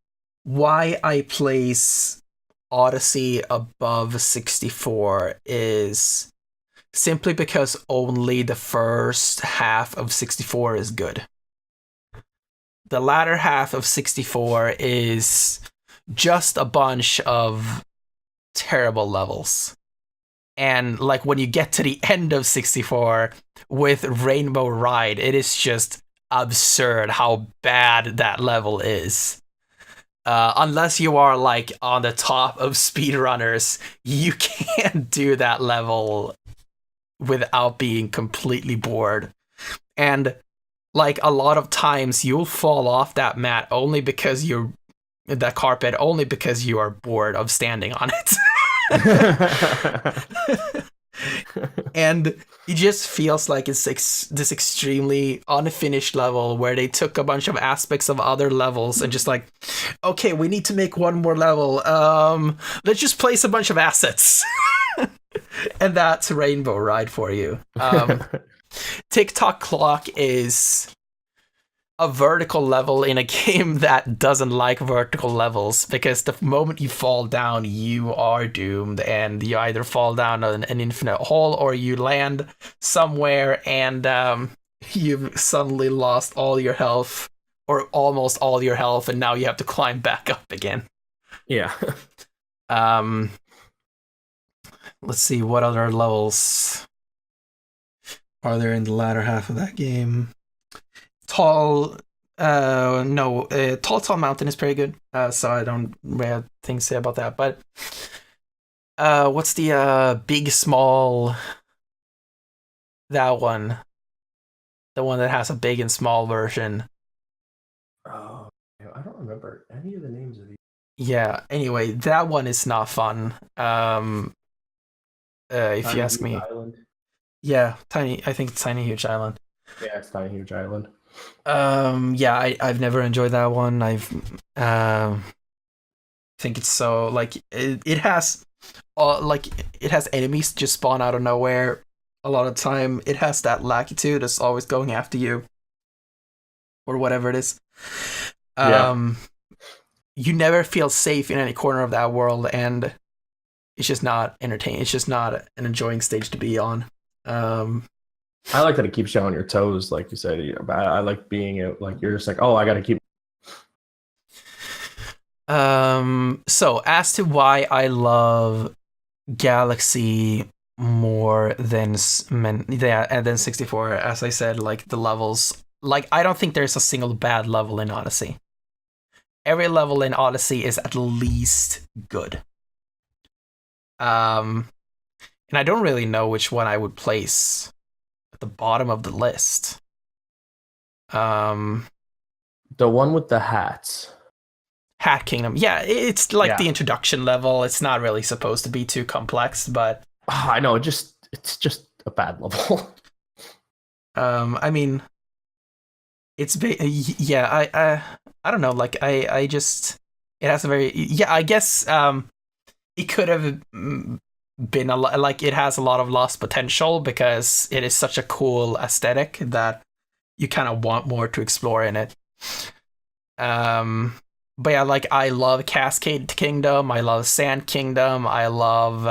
why I place Odyssey above 64 is simply because only the first half of 64 is good. The latter half of 64 is just a bunch of terrible levels. And like when you get to the end of 64 with Rainbow Ride, it is just absurd how bad that level is. Unless you are like on the top of speedrunners, you can't do that level without being completely bored. And like a lot of times you'll fall off that mat only because that carpet only because you are bored of standing on it. And it just feels like it's this extremely unfinished level where they took a bunch of aspects of other levels and just like, okay, we need to make one more level. Let's just place a bunch of assets. And that's Rainbow Ride for you. TikTok Clock is a vertical level in a game that doesn't like vertical levels, because the moment you fall down, you are doomed, and you either fall down an infinite hole or you land somewhere and you've suddenly lost all your health or almost all your health, and now you have to climb back up again. Yeah. Let's see, what other levels are there in the latter half of that game? Tall Mountain is pretty good. So I don't really have things to say about that. But what's the Big Small? That one, the one that has a big and small version. Oh, I don't remember any of the names of these. Yeah. Anyway, that one is not fun. If you ask me. Island. Yeah, Tiny. I think it's Tiny Huge Island. Yeah, it's Tiny Huge Island. Yeah, I've never enjoyed that one. Think it's so like it has it has enemies just spawn out of nowhere a lot of time. It has that Lakitu that's always going after you or whatever it is. You never feel safe in any corner of that world, and it's just not entertaining. It's just not an enjoying stage to be on. I like that it keeps you on your toes, like you said. I like being it. Like you're just like, oh, I got to keep. So as to why I love Galaxy more than yeah, and then 64, as I said, like the levels, like I don't think there's a single bad level in Odyssey. Every level in Odyssey is at least good. Um, and I don't really know which one I would place at the bottom of the list. Um, The one with the hats. Hat Kingdom, yeah, it's like the Yeah. introduction level. It's not really supposed to be too complex, but I know, it's just a bad level. I mean, yeah, I don't know, like I just it has a very yeah, I guess it could have been a lot, like it has a lot of lost potential because it is such a cool aesthetic that you kind of want more to explore in it. Um, but yeah, like I love Cascade Kingdom, I love Sand Kingdom, I love.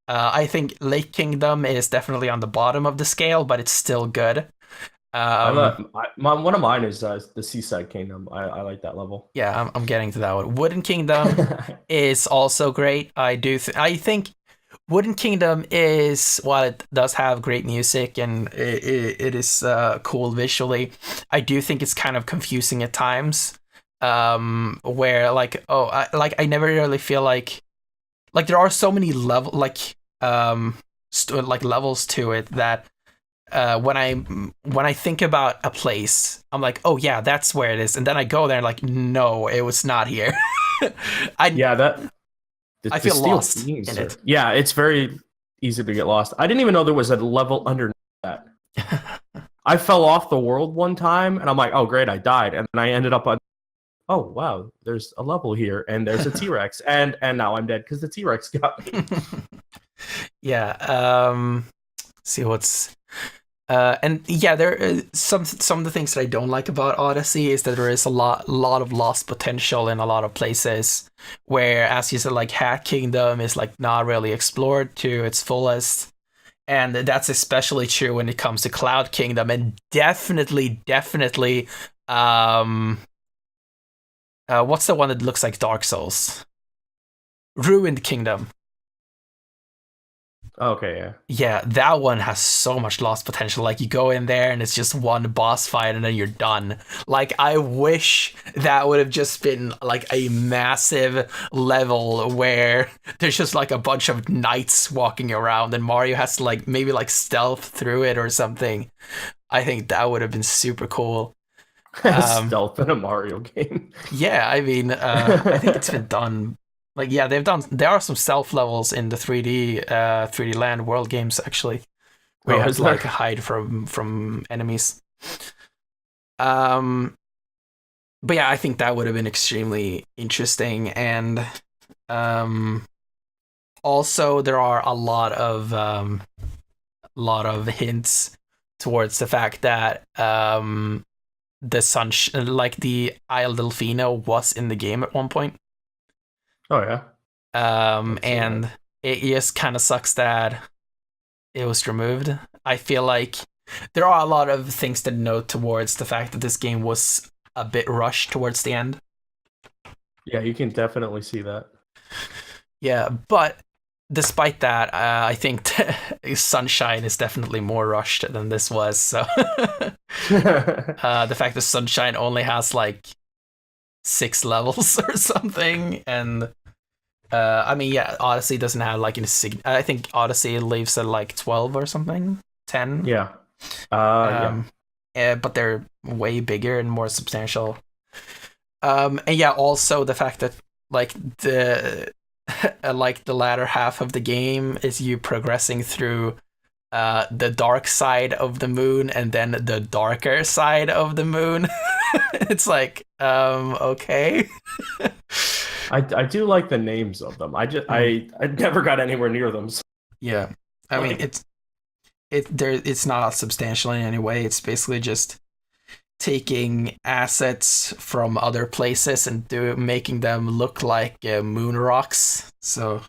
I think Lake Kingdom is definitely on the bottom of the scale, but it's still good. I Um, love one of mine is the Seaside Kingdom. I like that level. yeah, I'm getting to that one. Wooden Kingdom is also great. I think Wooden Kingdom is, while it does have great music and it is cool visually, I do think it's kind of confusing at times. Where like I never really feel like there are so many like levels to it that when I think about a place, I'm like, oh yeah, that's where it is, and then I go there and like, no, it was not here. I Yeah, I the feel steel lost beams in are, it. yeah, it's very easy to get lost. I didn't even know there was a level under that. I fell off the world one time and I'm like, oh great, I died. And then I ended up on, oh wow, there's a level here and there's a T-Rex and now I'm dead because the T-Rex got me. Yeah. See what's and yeah, there are some of the things that I don't like about Odyssey is that there is a lot of lost potential in a lot of places. Where, as you said, like Hat Kingdom is like not really explored to its fullest, and that's especially true when it comes to Cloud Kingdom, and definitely, um, what's the one that looks like Dark Souls? Ruined Kingdom. Okay, yeah. Yeah, that one has so much lost potential. Like you go in there and it's just one boss fight and then you're done. Like I wish that would have just been like a massive level where there's just like a bunch of knights walking around and Mario has to like maybe like stealth through it or something. I think that would have been super cool. Um, Stealth in a Mario game. yeah, I mean, I think it's been done. Like, yeah, they've done. There are some stealth levels in the 3D Land World games actually, where you Oh, have is to there? like hide from enemies. Um, but yeah, I think that would have been extremely interesting, and um, also there are a lot of hints towards the fact that the like the Isle Delfino was in the game at one point. Oh yeah. I've seen that. And it just kind of sucks that it was removed. I feel like there are a lot of things to note towards the fact that this game was a bit rushed towards the end. Yeah, you can definitely see that. Yeah, but despite that, I think Sunshine is definitely more rushed than this was. So the fact that Sunshine only has like 6 levels or something, and I mean, yeah, Odyssey doesn't have like I think Odyssey leaves at like 12 or something, 10. Yeah. Yeah. But they're way bigger and more substantial. And yeah, also the fact that like the like the latter half of the game is you progressing through the dark side of the moon and then the darker side of the moon. It's like okay. I do like the names of them. I never got anywhere near them. So, Yeah. I mean, like, it's not substantial in any way. It's basically just taking assets from other places and making them look like moon rocks. So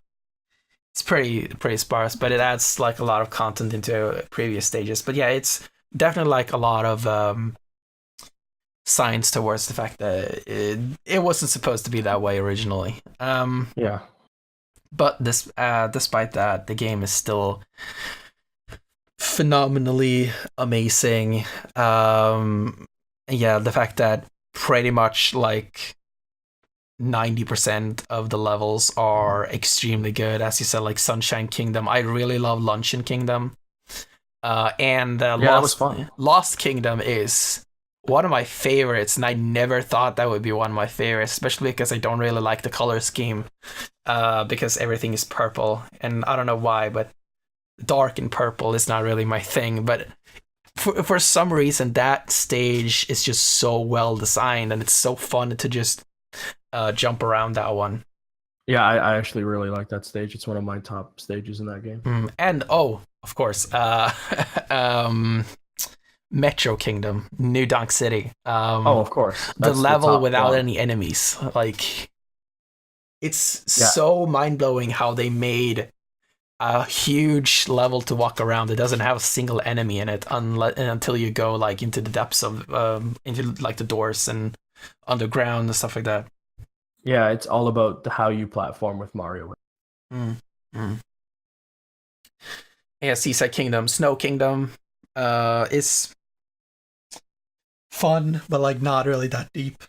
it's pretty sparse, but it adds like a lot of content into previous stages. But yeah, it's definitely like a lot of signs towards the fact that it wasn't supposed to be that way originally. Yeah. But despite that, the game is still phenomenally amazing. Yeah, the fact that pretty much like 90% of the levels are extremely good. As you said, like Sunshine Kingdom. I really love Luncheon Kingdom. And Yeah, that was fun. Lost Kingdom is one of my favorites, and I never thought that would be one of my favorites, especially because I don't really like the color scheme, because everything is purple, and I don't know why, but dark and purple is not really my thing. But for some reason, that stage is just so well designed, and it's so fun to just jump around that one. Yeah, I actually really like that stage. It's one of my top stages in that game. And of course, Metro Kingdom, New Donk City. Oh, of course. The That's level top without one. any enemies. Like, it's Yeah, so mind blowing how they made a huge level to walk around. It doesn't have a single enemy in it until you go like into the depths of into like the doors and underground and stuff like that. yeah, it's all about how you platform with Mario. Mm. Mm. Yeah, Seaside Kingdom, Snow Kingdom, is fun, but like not really that deep.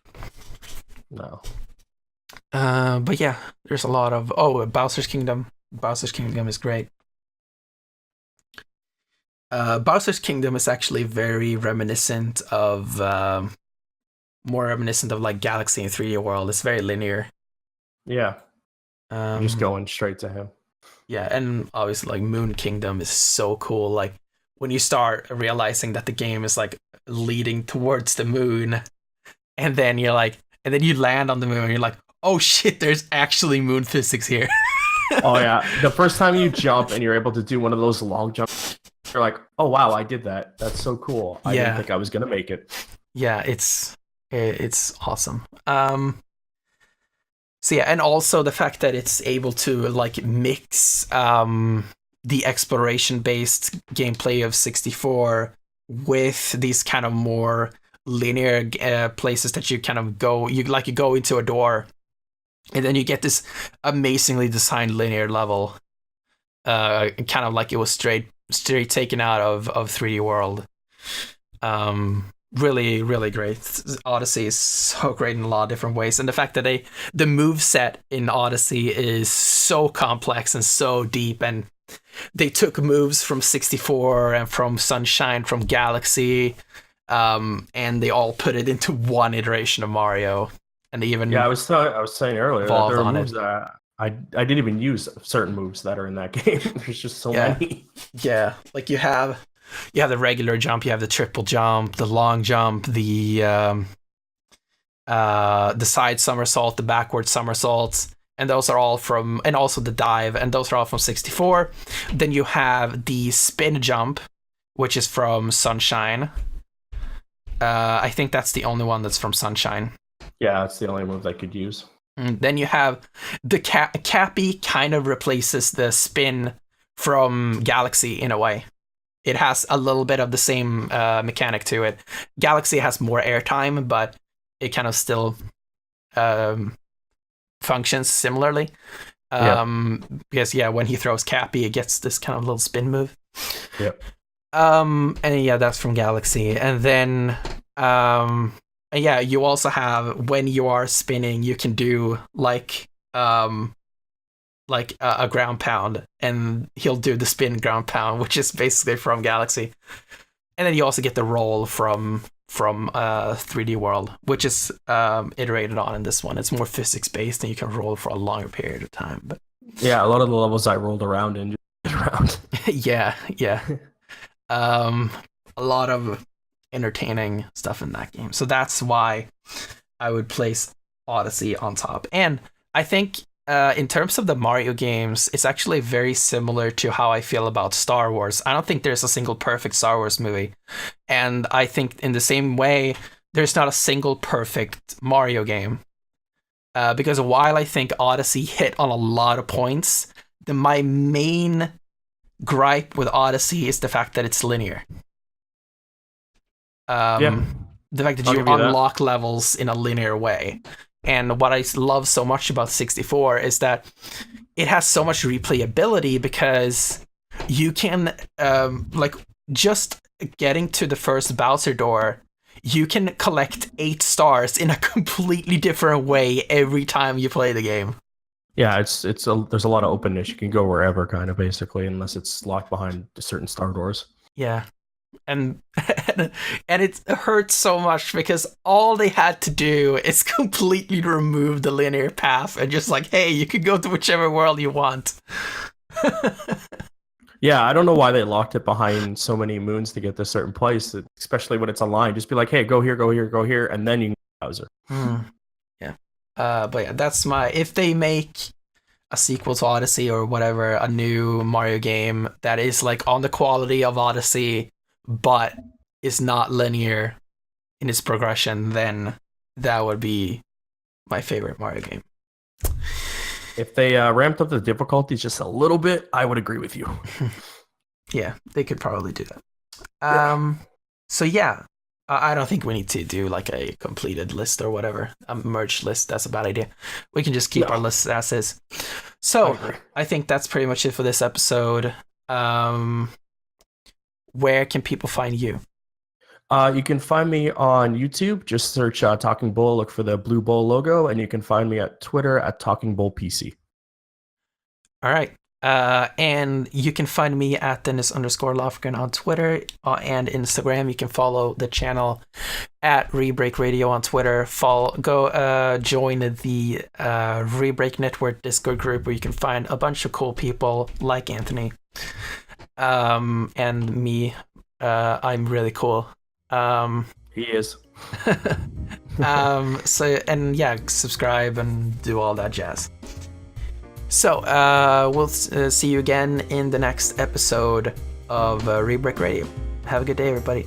No. But yeah, there's a lot of Bowser's Kingdom. Bowser's Kingdom is great. Bowser's Kingdom is actually very reminiscent of more reminiscent of like Galaxy and 3D World. It's very linear. Yeah, you're just Um, going straight to him. yeah, and obviously like Moon Kingdom is so cool. Like when you start realizing that the game is like leading towards the moon, and then and then you land on the moon, and you're like, oh shit, there's actually moon physics here. Oh yeah, the first time you jump and you're able to do one of those long jumps, you're like, oh wow, I did that. That's so cool. I didn't Yeah, think I was gonna make it. yeah, it's awesome. So yeah, and also the fact that it's able to like mix the exploration based gameplay of 64 with these kind of more linear places that you kind of you go into a door, and then you get this amazingly designed linear level, kind of like it was straight taken out of 3D World. Really, really great. Odyssey is so great in a lot of different ways, and the fact that the move set in Odyssey is so complex and so deep, and they took moves from 64 and from Sunshine, from Galaxy, and they all put it into one iteration of Mario, and they even Yeah, I was saying earlier that evolved there are on moves it. that I didn't even use certain moves that are in that game. There's just so Yeah, many. yeah. Like you have the regular jump, you have the triple jump, the long jump, the side somersault, the backward somersaults, and those are all from, and also the dive, and those are all from 64. Then you have the spin jump, which is from Sunshine. I think that's the only one that's from Sunshine. Yeah, that's the only move I could use. And then you have the Cappy kind of replaces the spin from Galaxy in a way. It has a little bit of the same mechanic to it. Galaxy has more airtime, but it kind of still functions similarly. Because when he throws Cappy, it gets this kind of little spin move. Yep. And yeah, that's from Galaxy. And then you also have, when you are spinning, you can do like a ground pound, and he'll do the spin ground pound, which is basically from Galaxy. And then you also get the roll from 3D World, which is iterated on in this one. It's more physics based, and you can roll for a longer period of time. But yeah, a lot of the levels I rolled around in just around. yeah. A lot of entertaining stuff in that game. So that's why I would place Odyssey on top. And I think in terms of the Mario games, it's actually very similar to how I feel about Star Wars. I don't think there's a single perfect Star Wars movie. And I think in the same way, there's not a single perfect Mario game. Because while I think Odyssey hit on a lot of points, my main gripe with Odyssey is the fact that it's linear. Yeah. The fact that I'll you give you that. unlock levels in a linear way. And what I love so much about 64 is that it has so much replayability because you can, like, just getting to the first Bowser door, you can collect 8 stars in a completely different way every time you play the game. Yeah, there's a lot of openness. You can go wherever, kind of basically, unless it's locked behind certain star doors. Yeah. And and it hurts so much because all they had to do is completely remove the linear path and just like, hey, you can go to whichever world you want. Yeah, I don't know why they locked it behind so many moons to get to a certain place, especially when it's online. Just be like, hey, go here, go here, go here, and then you can go to Bowser. Yeah. But yeah, that's my. If they make a sequel to Odyssey or whatever, a new Mario game that is like on the quality of Odyssey, but is not linear in its progression, then that would be my favorite Mario game. If they ramped up the difficulties just a little bit, I would agree with you. Yeah, they could probably do that. So yeah, I don't think we need to do like a completed list or whatever, a merged list. That's a bad idea. We can just keep our lists as is. So I think that's pretty much it for this episode. Where can people find you? You can find me on YouTube. Just search Talking Bull, look for the blue bull logo, and you can find me at Twitter at Talking Bull PC. All right. And you can find me at Dennis_Lofgren on Twitter and Instagram. You can follow the channel at Rebreak Radio on Twitter. Go join the Rebreak Network Discord group where you can find a bunch of cool people like Anthony and me. I'm really cool. He is. Subscribe and do all that jazz. So we'll see you again in the next episode of Rebreak Radio. Have a good day, everybody.